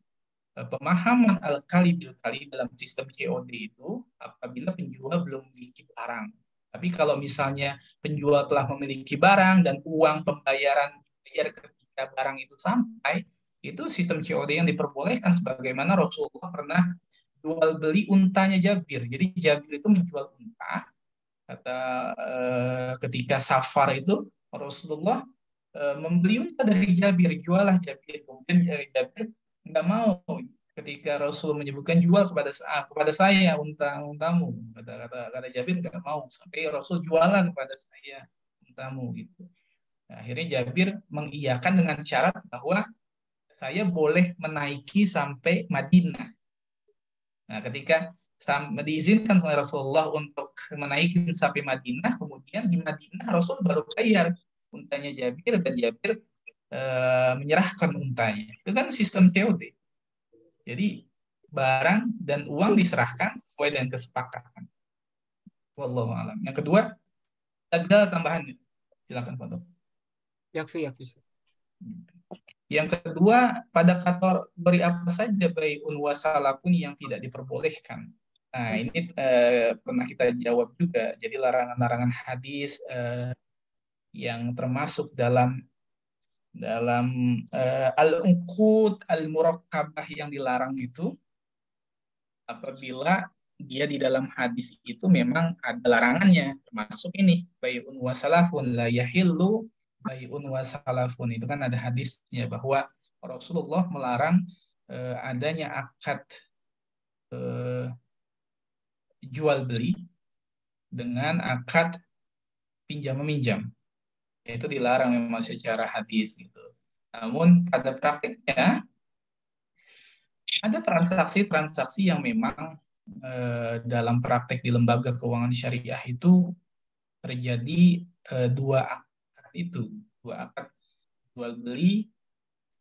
pemahaman al-kali bil kali dalam sistem COD itu apabila penjual belum memiliki barang. Tapi kalau misalnya penjual telah memiliki barang dan uang pembayaran dibayar ketika barang itu sampai, itu sistem COD yang diperbolehkan, sebagaimana Rasulullah pernah jual beli untanya Jabir. Jadi Jabir itu menjual unta. Kata ketika safar itu Rasulullah membeli unta dari Jabir, jualah Jabir. Kemudian Jabir nggak mau ketika Rasul menyebutkan jual kepada saya untamu. Kata Jabir nggak mau, sampai Rasul jualan kepada saya untamu gitu. Nah, akhirnya Jabir mengiyakan dengan syarat bahwa saya boleh menaiki sampai Madinah. Nah, ketika diizinkan oleh Rasulullah untuk menaiki sampai Madinah, kemudian di Madinah Rasul baru bayar untanya Jabir, dan Jabir menyerahkan untanya. Itu kan sistem COD. Jadi barang dan uang diserahkan sesuai dengan kesepakatan. Wallahu a'lam. Yang kedua, ada tambahan. Silakan Pak Dok. Yakfi. Yang kedua, pada kategori apa saja bai'un wa salafun yang tidak diperbolehkan? Nah, ini pernah kita jawab juga. Jadi larangan-larangan hadis yang termasuk dalam al-uqud al-murakkabah yang dilarang itu, apabila dia di dalam hadis itu memang ada larangannya, termasuk ini bai'un wa salafun la yahillu bai'un wa salafun. Itu kan ada hadisnya bahwa Rasulullah melarang adanya akad jual beli dengan akad pinjam meminjam. Itu dilarang memang secara hadis gitu. Namun pada praktiknya ada transaksi-transaksi yang memang dalam praktek di lembaga keuangan syariah itu terjadi dua akad jual beli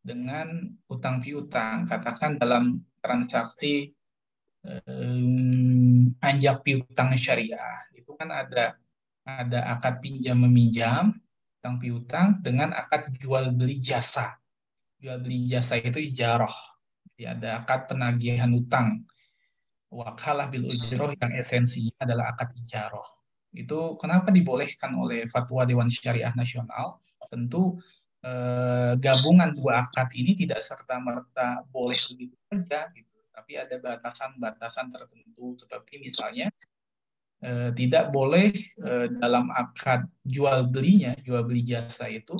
dengan utang piutang. Katakan dalam transaksi anjak piutang syariah itu kan ada akad pinjam meminjam, utang piutang, dengan akad jual beli jasa. Jual beli jasa itu ijarah. Jadi ada akad penagihan utang. Wakalah bil ujroh yang esensinya adalah akad ijarah. Itu kenapa dibolehkan oleh Fatwa Dewan Syariah Nasional? Tentu gabungan dua akad ini tidak serta-merta boleh begitu saja, gitu. Tapi ada batasan-batasan tertentu, seperti misalnya tidak boleh dalam akad jual beli jasa itu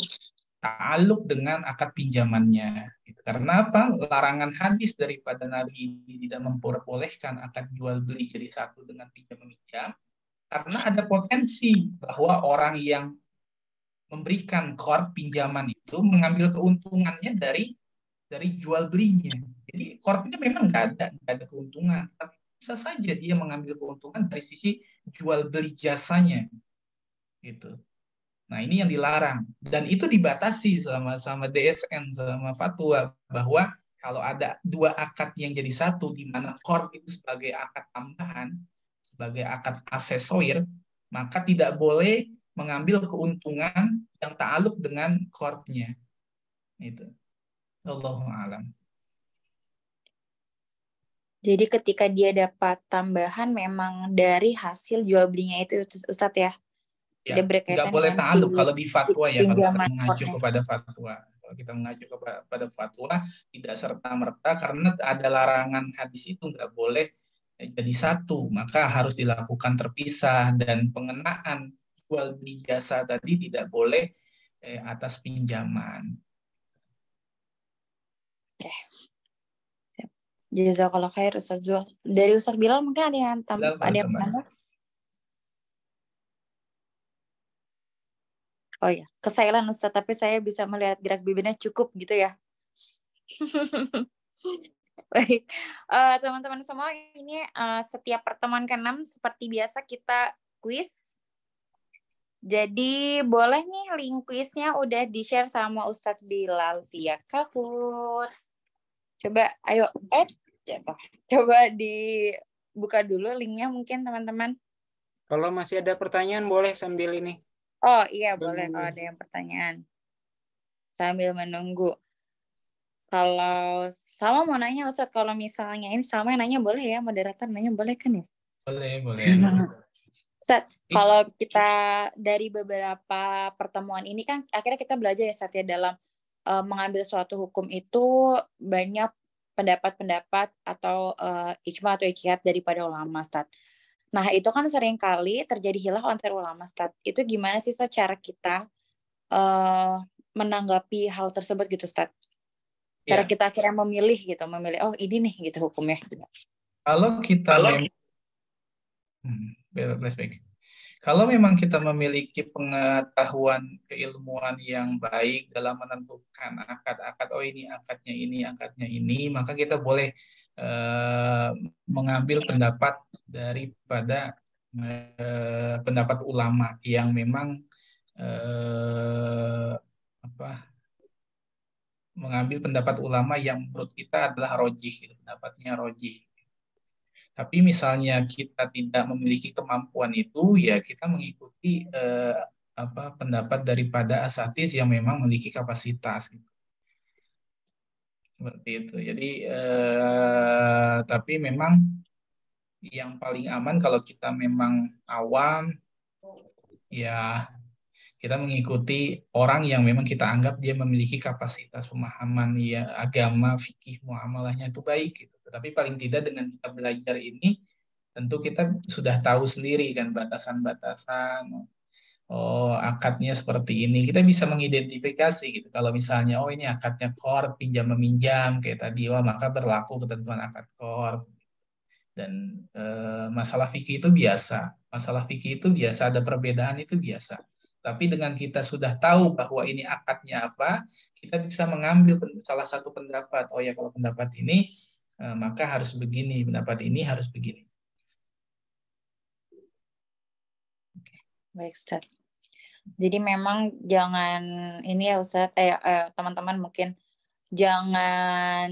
ta'aluk dengan akad pinjamannya. Karena apa? Larangan hadis daripada Nabi ini tidak memperbolehkan akad jual beli jadi satu dengan pinjam meminjam, karena ada potensi bahwa orang yang memberikan qard pinjaman itu mengambil keuntungannya dari jual belinya. Jadi qardnya memang nggak ada keuntungan, tapi bisa saja dia mengambil keuntungan dari sisi jual beli jasanya, gitu. Nah, ini yang dilarang, dan itu dibatasi sama DSN, sama fatwa, bahwa kalau ada dua akad yang jadi satu, di mana qard itu sebagai akad tambahan, sebagai akad aksesorir, maka tidak boleh mengambil keuntungan yang ta'aluk dengan qardnya. Itu. Allahu a'lam. Jadi ketika dia dapat tambahan memang dari hasil jual belinya itu, Ustadz ya? Ya, tidak boleh ta'aluk kalau di fatwa ya, kalau kita mengacu kepada fatwa. Kalau kita mengacu kepada fatwa, tidak serta-merta, karena ada larangan hadis itu nggak boleh jadi satu, maka harus dilakukan terpisah, dan pengenaan jual beli jasa tadi tidak boleh atas pinjaman. Oke. Jazakallah khair Ustaz Zul. Dari Ustaz Bilal mungkin ada yang tambah? Oh ya, kesailan Ustaz, tapi saya bisa melihat gerak bibirnya cukup gitu ya. Baik, teman-teman semua, ini setiap pertemuan ke-6 seperti biasa kita kuis. Jadi boleh nih link kuisnya udah di-share sama Ustadz Bilal via Kahoot. Coba, ayo, coba dibuka dulu linknya mungkin teman-teman. Kalau masih ada pertanyaan boleh sambil ini. Oh iya, boleh kalau ada yang pertanyaan. Sambil menunggu. Kalau sama mau nanya Ustadz, kalau misalnya ini sama nanya boleh ya, moderator nanya boleh kan ya? Boleh. Ustadz, kalau kita dari beberapa pertemuan ini kan akhirnya kita belajar ya Ustadz ya, dalam mengambil suatu hukum itu banyak pendapat-pendapat atau ijma atau ijtihad daripada ulama Ustadz. Nah itu kan sering kali terjadi khilaf antar ulama Ustadz. Itu gimana sih Ustadz cara kita menanggapi hal tersebut gitu Ustadz? Cara kita akhirnya memilih oh ini nih gitu hukumnya. Kalau kita flashback. Kalau memang kita memiliki pengetahuan keilmuan yang baik dalam menentukan akad-akad, oh ini akadnya ini, maka kita boleh mengambil pendapat daripada pendapat ulama yang memang mengambil pendapat ulama yang menurut kita adalah rojih, pendapatnya rojih. Tapi misalnya kita tidak memiliki kemampuan itu, ya kita mengikuti pendapat daripada asatidz yang memang memiliki kapasitas. Gitu. Seperti itu. Jadi, tapi memang yang paling aman kalau kita memang awam, ya kita mengikuti orang yang memang kita anggap dia memiliki kapasitas pemahaman ya agama, fikih, muamalahnya itu baik gitu. Tetapi paling tidak dengan kita belajar ini tentu kita sudah tahu sendiri kan batasan-batasan. Oh, akadnya seperti ini. Kita bisa mengidentifikasi gitu. Kalau misalnya oh ini akadnya qard, pinjam meminjam kayak tadi, wah maka berlaku ketentuan akad qard. Dan masalah fikih itu biasa. Masalah fikih itu biasa, ada perbedaan itu biasa. Tapi dengan kita sudah tahu bahwa ini akadnya apa, kita bisa mengambil salah satu pendapat. Oh ya, kalau pendapat ini, maka harus begini. Pendapat ini harus begini. Baik, Ustaz. Jadi memang jangan ini ya Ustaz, teman-teman mungkin jangan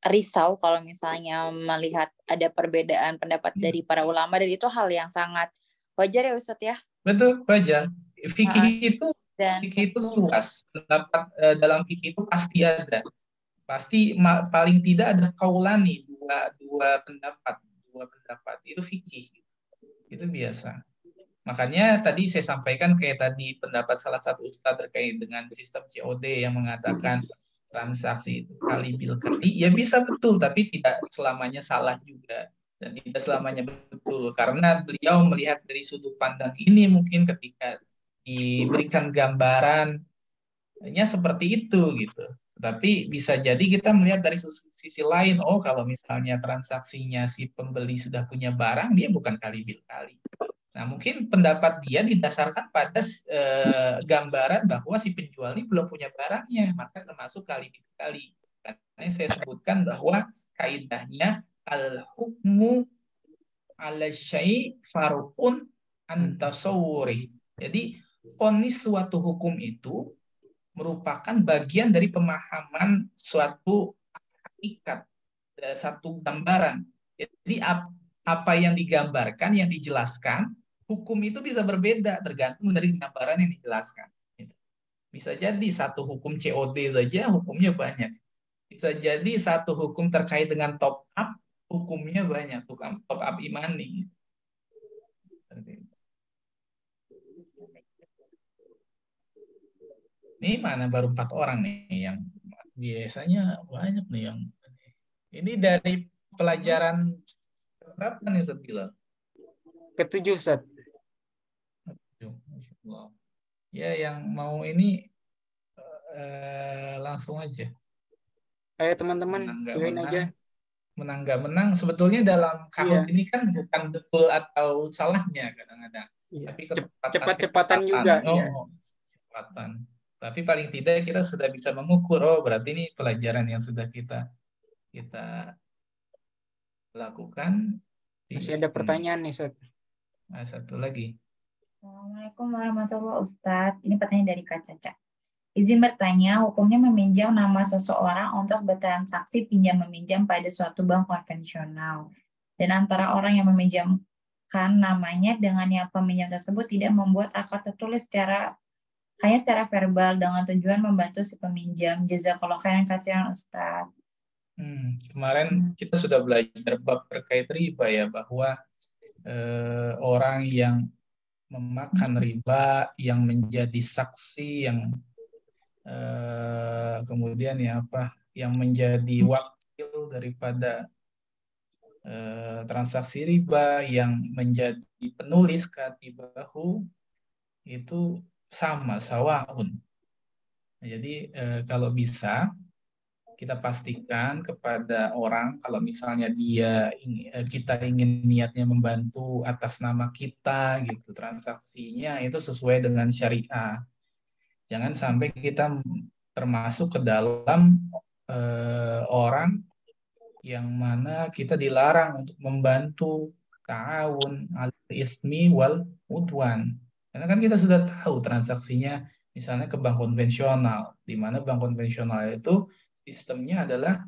risau kalau misalnya melihat ada perbedaan pendapat dari para ulama, dan itu hal yang sangat wajar ya Ustaz ya. Betul, wajar. Fikih itu luas. Pendapat dalam fikih itu pasti ada. Pasti paling tidak ada kaulani, dua pendapat itu fikih. Itu biasa. Makanya tadi saya sampaikan kayak tadi pendapat salah satu ustadz terkait dengan sistem COD yang mengatakan transaksi itu kali bil kali, ya bisa betul, tapi tidak selamanya salah juga dan tidak selamanya betul karena beliau melihat dari sudut pandang ini mungkin ketika diberikan gambarannya seperti itu gitu. Tapi bisa jadi kita melihat dari sisi lain, oh kalau misalnya transaksinya si pembeli sudah punya barang, dia bukan kali bil kali. Nah, mungkin pendapat dia didasarkan pada gambaran bahwa si penjual ini belum punya barangnya, maka termasuk kali-kali. Karena saya sebutkan bahwa kaidahnya al-hukmu ala syai' farqun an tasawwuri. Jadi, vonis suatu hukum itu merupakan bagian dari pemahaman suatu hakikat, satu gambaran. Jadi, apa yang digambarkan, yang dijelaskan, hukum itu bisa berbeda tergantung dari gambaran yang dijelaskan. Bisa jadi satu hukum COD saja hukumnya banyak. Bisa jadi satu hukum terkait dengan top up hukumnya banyak, top up imani. Ini mana baru 4 orang nih yang biasanya banyak nih yang ini dari pelajaran berapa nih Ustaz Bilal? Ketujuh, Ustaz. Ya, yang mau ini langsung aja. Ayo teman-teman, join aja. Menang nggak menang, sebetulnya dalam kahut ini kan bukan betul atau salahnya kadang-kadang. Iya. Tapi cepat-cepatan juga. Kecepatan. Tapi paling tidak kita sudah bisa mengukur, oh berarti ini pelajaran yang sudah kita lakukan. Masih ada pertanyaan nih, Ustaz. Nah, satu lagi. Assalamualaikum warahmatullahi wabarakatuh, Ustaz. Ini pertanyaan dari Kak Caca. Izin bertanya, hukumnya meminjam nama seseorang untuk bertransaksi pinjam-meminjam pada suatu bank konvensional. Dan antara orang yang meminjamkan namanya dengan yang peminjam tersebut tidak membuat akad tertulis hanya secara verbal dengan tujuan membantu si peminjam. Jazakallahu khairan kasihan Ustaz. Kemarin kita sudah belajar bab terkait riba ya, bahwa orang yang memakan riba, yang menjadi saksi, yang kemudian yang menjadi wakil daripada transaksi riba, yang menjadi penulis katibahu, itu sama sawaun. Jadi kalau bisa kita pastikan kepada orang kalau misalnya kita ingin niatnya membantu atas nama kita gitu, transaksinya itu sesuai dengan syariah. Jangan sampai kita termasuk ke dalam orang yang mana kita dilarang untuk membantu ta'awun al-itsmi wal udwan. Karena kan kita sudah tahu transaksinya misalnya ke bank konvensional, di mana bank konvensional itu sistemnya adalah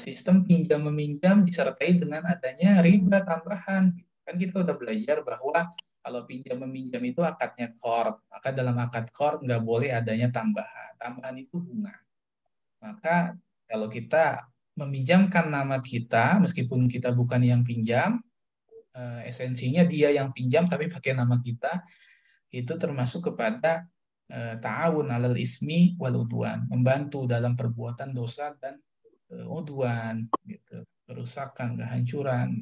sistem pinjam-meminjam disertai dengan adanya riba tambahan. Kan kita udah belajar bahwa kalau pinjam-meminjam itu akadnya qard, maka dalam akad qard nggak boleh adanya tambahan. Tambahan itu bunga. Maka kalau kita meminjamkan nama kita, meskipun kita bukan yang pinjam, esensinya dia yang pinjam tapi pakai nama kita, itu termasuk kepada ta'awun 'alal ismi wal udwan, membantu dalam perbuatan dosa dan udwan gitu, kerusakan, kehancuran.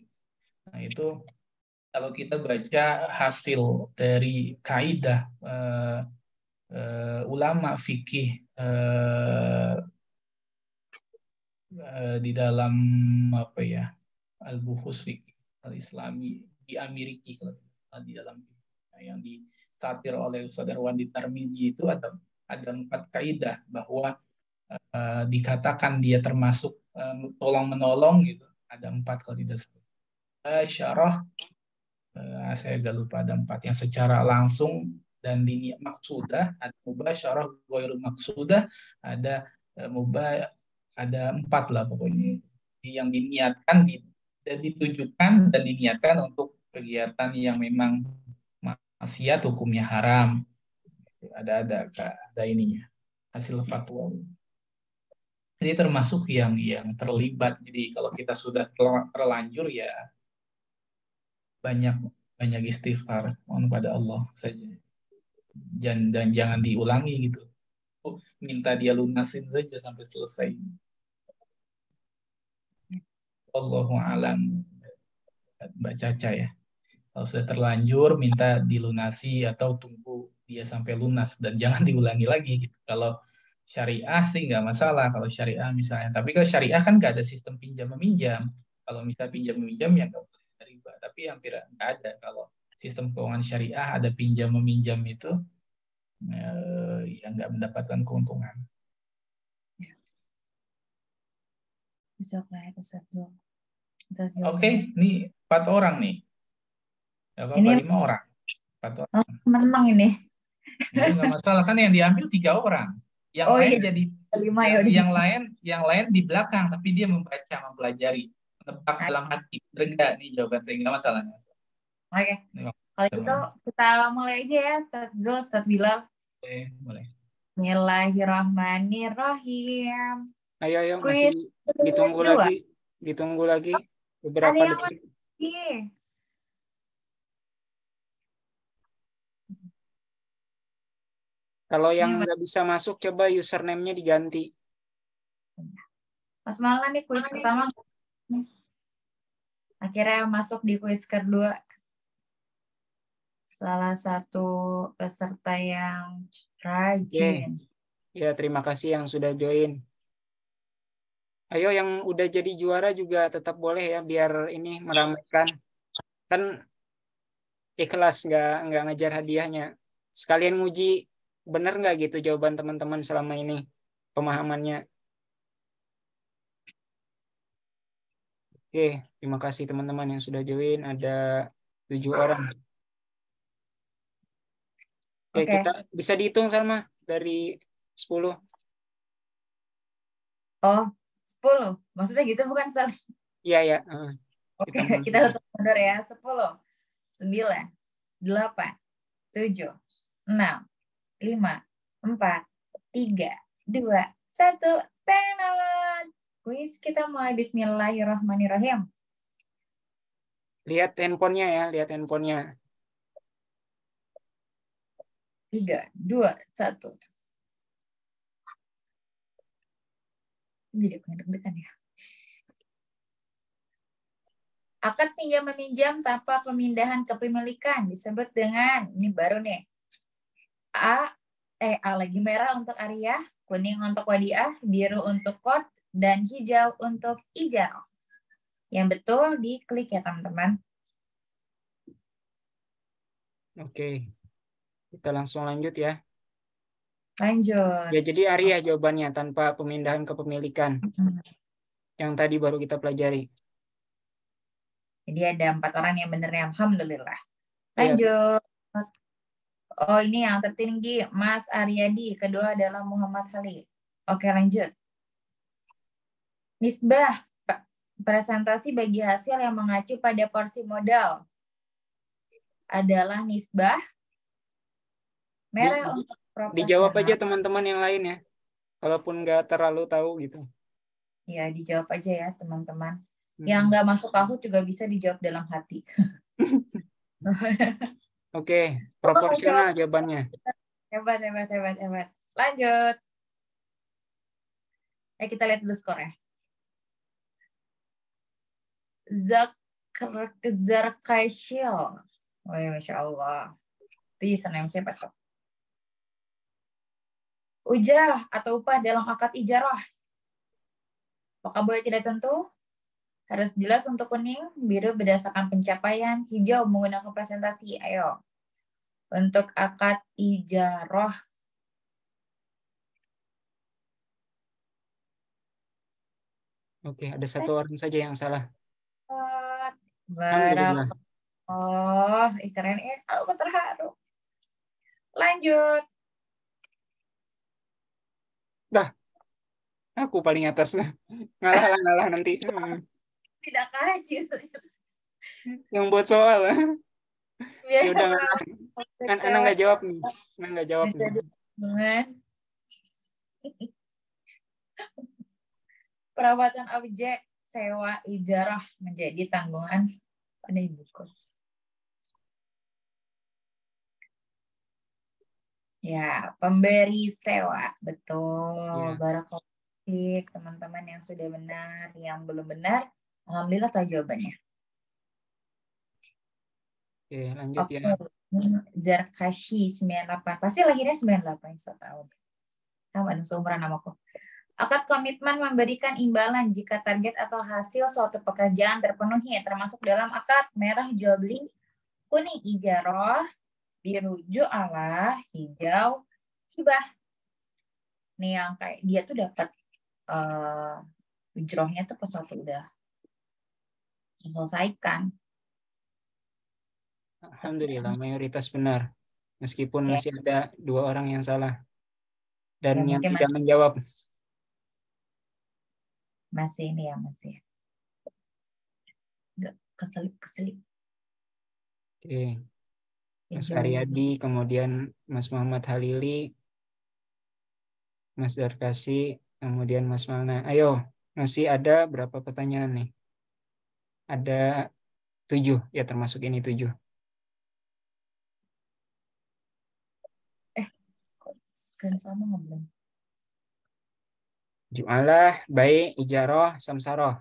Nah, itu kalau kita baca hasil dari kaidah ulama fikih di dalam apa ya, al-buhus fikih al-islami di Amerika, di dalam yang disatir oleh Ustaz Irwandi Tarmizi, itu ada 4 kaidah bahwa dikatakan dia termasuk tolong menolong gitu. Ada 4 kalau tidak salah. Syarah, saya agak lupa, ada 4 yang secara langsung dan diniat maksudah, ada mubasyarah ghairu maksudah, ada ada 4 lah pokoknya yang diniatkan dan ditujukan dan diniatkan untuk kegiatan yang memang maksiat, hukumnya haram. Ada ininya, hasil fatwa. Jadi termasuk yang terlibat. Jadi kalau kita sudah terlanjur ya banyak istighfar, mohon pada Allah saja. Dan jangan diulangi gitu. Minta dia lunasin saja sampai selesai. Allahu a'lam. Mbak Caca ya. Kalau sudah terlanjur minta dilunasi atau tunggu dia sampai lunas dan jangan diulangi lagi gitu. Kalau syariah sih nggak masalah kalau syariah misalnya. Tapi kalau syariah kan nggak ada sistem pinjam meminjam. Kalau misal pinjam meminjam ya nggak boleh riba. Tapi hampir nggak ada kalau sistem keuangan syariah ada pinjam meminjam itu ya nggak mendapatkan keuntungan. Oke, ini 4 orang nih. Gak apa-apa, 5 orang. 4 orang. Menang ini. Itu nggak masalah kan, yang diambil 3 orang. Yang lain iya. jadi 5 yang lain di belakang tapi dia membaca, mempelajari, menebak dalam hati. Enggak nih jawaban saya, nggak masalah. Oke. Kalau gitu kita mulai aja ya, Ustaz Bilal. Oke, mulai. Bismillahirrahmanirrahim. Ayo masih ditunggu lagi beberapa detik. Kalau yang nggak bisa masuk, coba username-nya diganti. Mas Malan nih kuis pertama. Akhirnya masuk di kuis kedua. Salah satu peserta yang rajin. Ya, terima kasih yang sudah join. Ayo yang udah jadi juara juga tetap boleh ya, biar ini meramaikan. Kan ikhlas nggak ngejar hadiahnya. Sekalian nguji bener nggak gitu jawaban teman-teman selama ini, pemahamannya. Oke, terima kasih teman-teman yang sudah join. Ada 7 orang. Oke, kita bisa dihitung sama dari 10. Oh, 10. Maksudnya gitu bukan, Sal? Iya. Oke, kita hitung mundur ya. 10, 9, 8, 7, 6, 5, 4, 3, 2, 1. Penat. Kuis kita mulai. Bismillahirrahmanirrahim. Lihat handphonenya ya, lihat handphonenya. 3, 2, 1. Jadi pengen deg-degan ya. Akad pinjam meminjam tanpa pemindahan kepemilikan disebut dengan, ini baru nih. A lagi merah untuk Ariyah, kuning untuk Wadiah, biru untuk Qord, dan hijau untuk Ijar. Yang betul diklik ya teman-teman. Oke. Kita langsung lanjut ya. Lanjut. Ya, jadi Ariyah jawabannya tanpa pemindahan kepemilikan. Yang tadi baru kita pelajari. Jadi ada 4 orang yang benernya, alhamdulillah. Lanjut. Ya. Oh, ini yang tertinggi Mas Aryadi, kedua adalah Muhammad Khalid. Oke, lanjut. Nisbah, presentasi bagi hasil yang mengacu pada porsi modal adalah nisbah merah untuk proporsional. Dijawab aja teman-teman yang lain ya, walaupun nggak terlalu tahu gitu. Ya, dijawab aja ya teman-teman. Yang nggak masuk tahu juga bisa dijawab dalam hati. Oke, proporsional jawabannya. Hebat, hebat, hebat, hebat. Lanjut. Kita lihat dulu skornya. Zarkashil. Oh ya, Masya Allah. Itu username siapa tuh? Ujrah atau upah dalam akad ijarah. Apakah boleh tidak tentu? Harus jelas untuk kuning, biru berdasarkan pencapaian, hijau menggunakan presentasi. Ayo. Untuk akad ijarah. Oke, ada satu orang saja yang salah. Berapa? Oh, keren ya. Aku terharu. Lanjut. Dah, aku paling atas. Ngalah nanti. Tidak kaji. Yang buat soal. Ya udah kan Ana nggak jawab nih. Ana nggak jawab nih. Perawatan objek sewa ijarah menjadi tanggungan pada ibu kos. Ya, pemberi sewa. Betul. Ya. Barakallahu fiik, teman-teman yang sudah benar, yang belum benar, alhamdulillah tahu jawabannya. Oke, lanjut ya. Zarkashi 98. Pasti lahirnya 98 tahun. Sama dong seumuran namaku. Akad komitmen memberikan imbalan jika target atau hasil suatu pekerjaan terpenuhi, termasuk dalam akad merah jual beli, kuning ijarah, biru jualah, hijau hibah. Nih yang kayak dia tuh dapat ujrohnya tuh pas waktu udah selesaikan. Alhamdulillah mayoritas benar. Meskipun masih ada 2 orang yang salah dan yang tidak menjawab. Masih ini ya, masih. Enggak keselip. Oke. Mas Aryadi, kemudian Mas Muhammad Halili, Mas Darkasi, kemudian Mas Malna. Ayo, masih ada berapa pertanyaan nih? Ada 7, ya termasuk ini 7. Screen sama nggak belum? Jualah, baik, ijarah, samsaroh.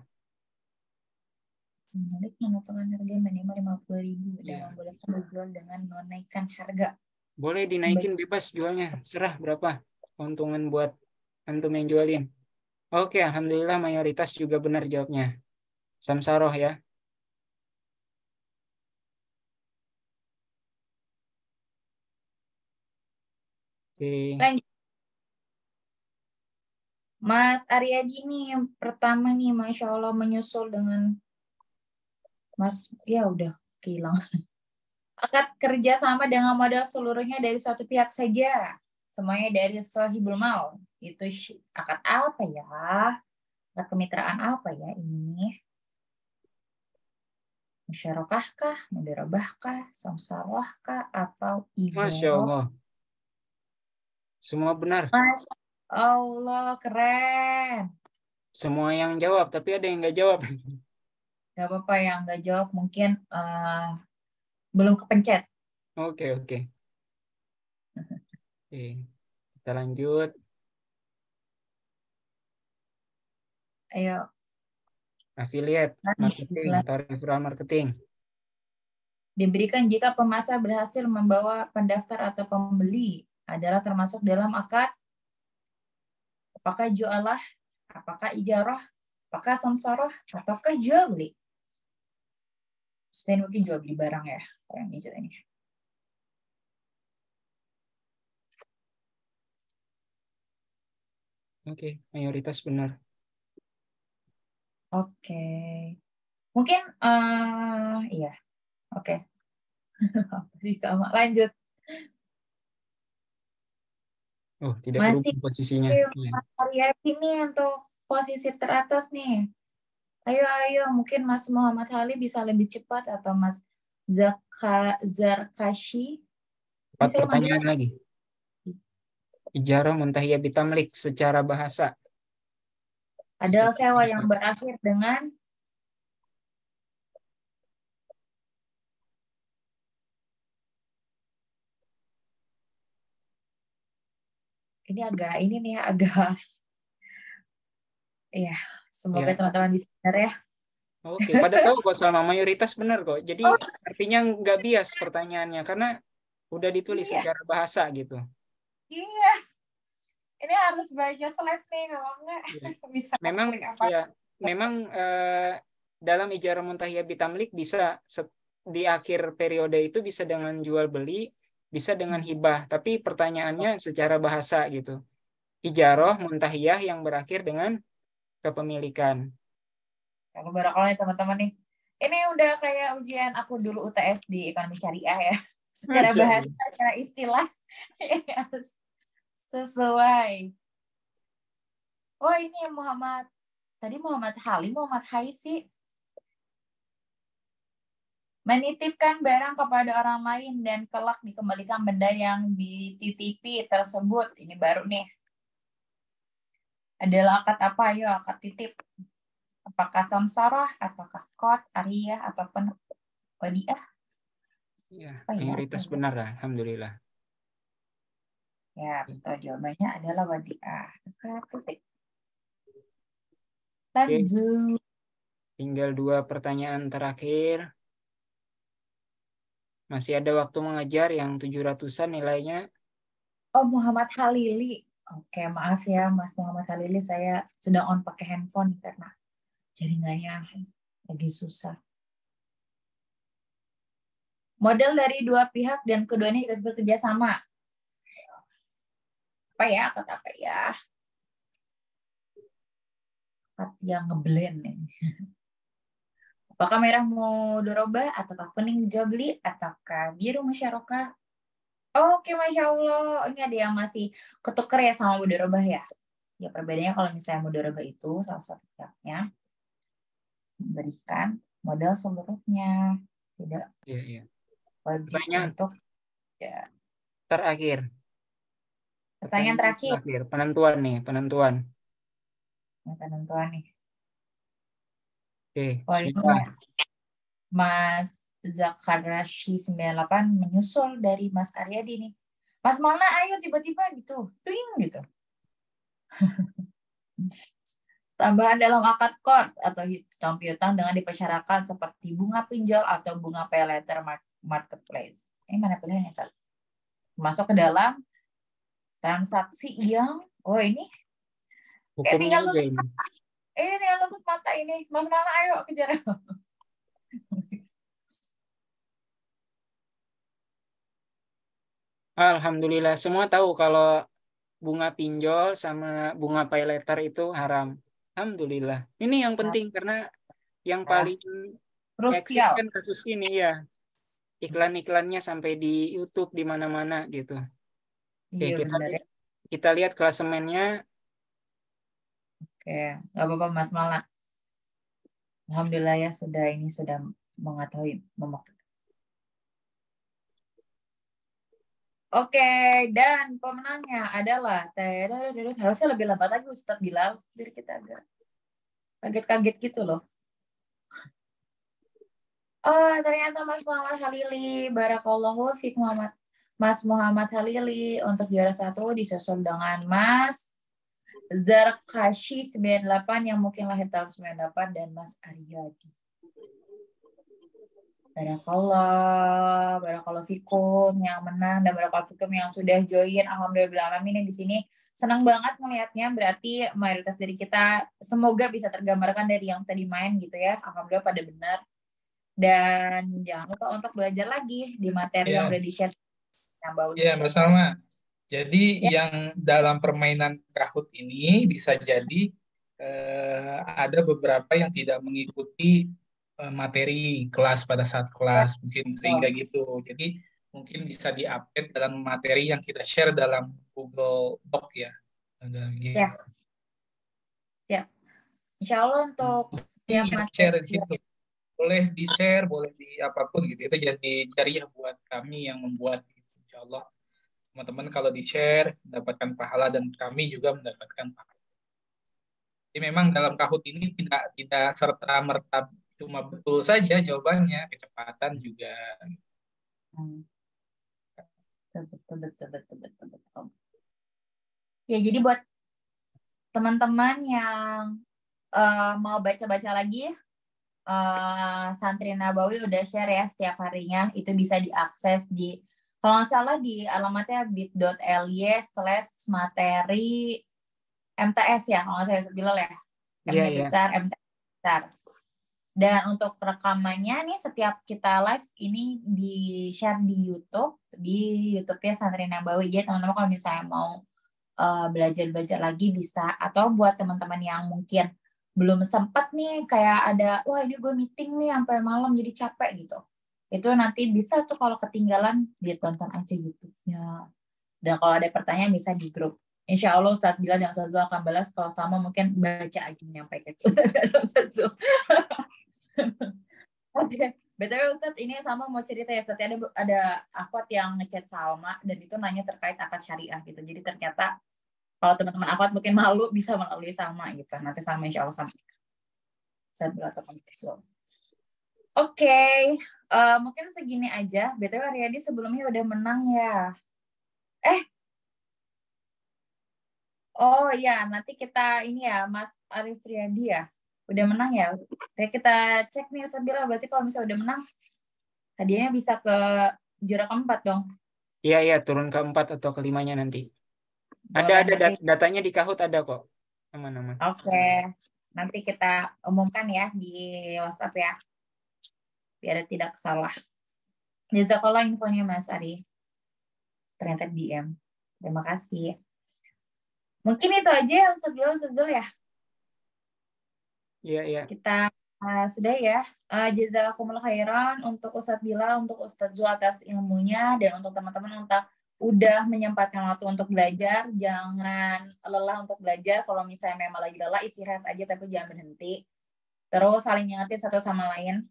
Malik menentukan harga minimal 50.000 dan membolehkan dijual dengan menaikkan harga. Boleh dinaikin bebas jualnya, serah berapa keuntungan buat antum yang jualin. Oke, alhamdulillah mayoritas juga benar jawabnya. Samsaroh ya. Oke. Lanjut. Mas Aryadi nih yang pertama nih, Masya Allah menyusul dengan Mas, ya udah hilang. Akad kerjasama dengan modal seluruhnya dari suatu pihak saja. Semuanya dari sohibul mal. Itu akad apa ya? Akad kemitraan apa ya ini? Musyarakahkah, mudarabahkah, samsarahkah, atau ibadah? Masya Allah. Semua benar. Masya Allah, keren. Semua yang jawab, tapi ada yang nggak jawab. Gak apa-apa yang nggak jawab, mungkin belum kepencet. Oke. Oke, kita lanjut. Ayo. Affiliate, marketing, atau referral marketing. Diberikan jika pemasar berhasil membawa pendaftar atau pembeli adalah termasuk dalam akad. Apakah jualah, apakah ijarah, apakah samsarah, apakah jual beli. Selain mungkin jual beli barang ya, yang hijau ini. Oke, mayoritas benar. Oke. Mungkin, iya. Oke. Masih sama. Lanjut. Oh, tidak masih berubah posisinya. Mas ini untuk posisi teratas nih. Ayo. Mungkin Mas Muhammad Ali bisa lebih cepat atau Mas Zarkashi. 4 pertanyaan lagi. Ijarah muntahiyah bitamlik secara bahasa. Adalah sewa yang berakhir dengan ini agak ini nih agak ya semoga Ya. teman-teman bisa benar ya. Oke, pada tahu kok sama mayoritas benar kok. Jadi Oh artinya nggak bias pertanyaannya karena udah ditulis iya, secara bahasa gitu. iya. Ini harus baca slide nih kalau enggak Ya. bisa Memang klik apa. ya, memang dalam ijarah muntahiyah bitamlik bisa di akhir periode itu bisa dengan jual beli, bisa dengan hibah. Tapi pertanyaannya secara bahasa gitu. Ijarah muntahiyah yang berakhir dengan kepemilikan. Kalau barakallah nih teman-teman nih. Ini udah kayak ujian aku dulu UTS di ekonomi syariah ya. Secara Masya bahasa, Allah. secara istilah harus sesuai. Oh ini Muhammad. Tadi Muhammad Halim, Muhammad Haisi. Menitipkan barang kepada orang lain dan kelak dikembalikan benda yang dititipi tersebut. Ini baru nih. Adalah akad apa? Ayo akad titip. Apakah samsarah, ataukah qard, ariyah, ataupun wadiah? Ya, Apa ya? mayoritas benar lah, alhamdulillah. Ya, betul. Jawabannya adalah wadiah. Oke, Lanjut. tinggal 2 pertanyaan terakhir. Masih ada waktu mengajar yang 700-an nilainya. Oh, Muhammad Halili. Oke, maaf ya Mas Muhammad Halili. Saya sedang on pakai handphone karena jaringannya lagi susah. Model dari dua pihak dan keduanya harus bekerja sama. Apa ya? Kata apa ya? Kata yang ngeblend nih. Apakah merah mudharabah ataukah kuning jabli ataukah biru musyarakah? Oke, Masya Allah. Ini ada yang masih ketuker ya sama mudharabah ya. Ya perbedaannya kalau misalnya mudharabah itu salah satu pihaknya memberikan modal seluruhnya. Tidak Iya. wajib Pertanyaan untuk ya. terakhir. Pertanyaan terakhir. Penentuan nih, penentuan. Penentuan nih. Oke, Oh ini sudah. Mas Zakarashi 98 menyusul dari Mas Aryadi nih. Mas mana ayo tiba-tiba gitu. Tring gitu. Tambahan dalam akad qard atau hutang piutang dengan dipersyaratkan seperti bunga pinjol atau bunga pay later marketplace. Ini mana pilihannya, Sal? Masuk ke dalam transaksi yang ini kayak Hukumnya tinggal aja tutup ini. mata. Ini tinggal tutup mata ini. Mas mana ayo kejar. Alhamdulillah, semua tahu kalau bunga pinjol sama bunga pay later itu haram. Alhamdulillah. Ini yang penting karena yang paling eksis Krusial. kan kasus ini ya. Iklan-iklannya sampai di YouTube di mana-mana gitu. Oke, Iya benar ya. kita lihat klasemennya. Oke, nggak apa-apa Mas Mala. Alhamdulillah ya sudah mengetahui Oke, dan pemenangnya adalah harusnya lebih lambat lagi Ustadz Bilal, biar kita agak kaget-kaget gitu loh. Oh, ternyata Mas Muhammad Halili, barakallahu fiik Mas Muhammad Halili untuk juara 1 disusul dengan Mas Zarkashi 98 yang mungkin lahir tahun 98 dan Mas Aryadi. Barakallah fikum yang menang dan barakallah fikum yang sudah join. Alhamdulillah alamin di sini senang banget ngelihatnya. Berarti mayoritas dari kita semoga bisa tergambarkan dari yang tadi main gitu ya. Alhamdulillah pada benar. Dan jangan lupa untuk belajar lagi di materi yang udah di-share. Iya, Mbak Salma. Jadi Ya. yang dalam permainan Kahoot ini bisa jadi ada beberapa yang tidak mengikuti materi kelas pada saat kelas mungkin sehingga gitu. Jadi mungkin bisa di-update dalam materi yang kita share dalam Google Doc ya. Ya. Ya. Insya Allah untuk setiap materi share di situ. Boleh di-share, boleh di apapun gitu. Itu jadi jariah buat kami yang membuat gitu. Insya Allah teman-teman kalau di-share mendapatkan pahala dan kami juga mendapatkan pahala. Jadi memang dalam Kahoot ini tidak serta-merta cuma betul saja jawabannya, kecepatan juga. Betul. Ya, jadi buat teman-teman yang mau baca-baca lagi, Santri Nabawi udah share ya setiap harinya. Itu bisa diakses di, kalau nggak salah di alamatnya bit.ly/materi MTS ya, kalau nggak salah Bilal ya. M-nya besar, MTS besar. Dan untuk rekamannya nih setiap kita live ini di-share di YouTube-nya Santri Nabawi. Jadi teman-teman kalau misalnya mau belajar lagi bisa, atau buat teman-teman yang mungkin belum sempat nih kayak ada wah ini gue meeting nih sampai malam jadi capek gitu, itu nanti bisa tuh kalau ketinggalan ditonton aja YouTube-nya. Dan kalau ada pertanyaan bisa di grup. Insya Allah Ustadz Bilal dan Ustadz Zul akan balas, kalau sama mungkin baca aja menyampaikan. Ustadz Zul. Oke, BTW Ustadz ini sama mau cerita ya Ustadz, ada akhwat yang ngechat Salma dan itu nanya terkait akad syariah gitu. Jadi ternyata kalau teman-teman akhwat mungkin malu bisa melalui Salma gitu. Nanti Salma insya Allah sampaikan. Saya beratakan visual. Oke, mungkin segini aja. BTW Riyadi sebelumnya udah menang ya. Oh iya, nanti kita ini ya Mas Arif Riyadi ya. Udah menang ya. Oke, kita cek nih Sabila, berarti kalau misalnya udah menang hadiahnya bisa ke juara keempat dong. Iya, turun ke-4 atau ke-5-nya nanti. Boleh, Ada datanya di Kahoot ada kok. Aman-aman. Oke. Nanti kita umumkan ya di WhatsApp ya. Biar tidak salah. Jazakallah infonya Mas Ari. Ternyata DM. Terima kasih. Mungkin itu aja yang sebelum ya. Iya. Kita sudah ya. Jazakumullah khairan untuk Ustadz Bilal, untuk Ustadz Zul atas ilmunya, dan untuk teman-teman untuk udah menyempatkan waktu untuk belajar. Jangan lelah untuk belajar. Kalau misalnya memang lagi lelah, istirahat aja tapi jangan berhenti. Terus saling ngingetin satu sama lain.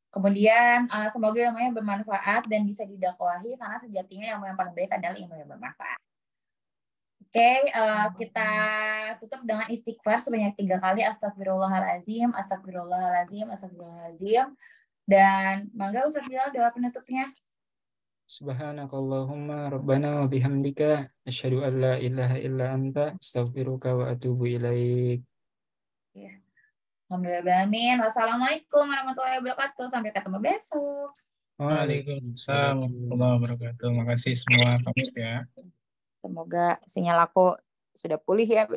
Kemudian semoga ilmunya bermanfaat dan bisa didakwahi, karena sejatinya ilmu yang paling baik adalah ilmu yang bermanfaat. Oke, kita tutup dengan istighfar sebanyak 3 kali. Astagfirullahaladzim, astagfirullahaladzim, astagfirullahaladzim. Dan mangga Ustaz Bilal doa penutupnya. Subhanakallahumma rabbana wa bihamdika asyhadu an la ilaha illa anta astaghfiruka wa atubu ilaik. Ya. Alhamdulillah. Wassalamualaikum warahmatullahi wabarakatuh. Sampai ketemu besok. Waalaikumsalam warahmatullahi wabarakatuh. Makasih semua pamit ya. Semoga sinyal aku sudah pulih ya.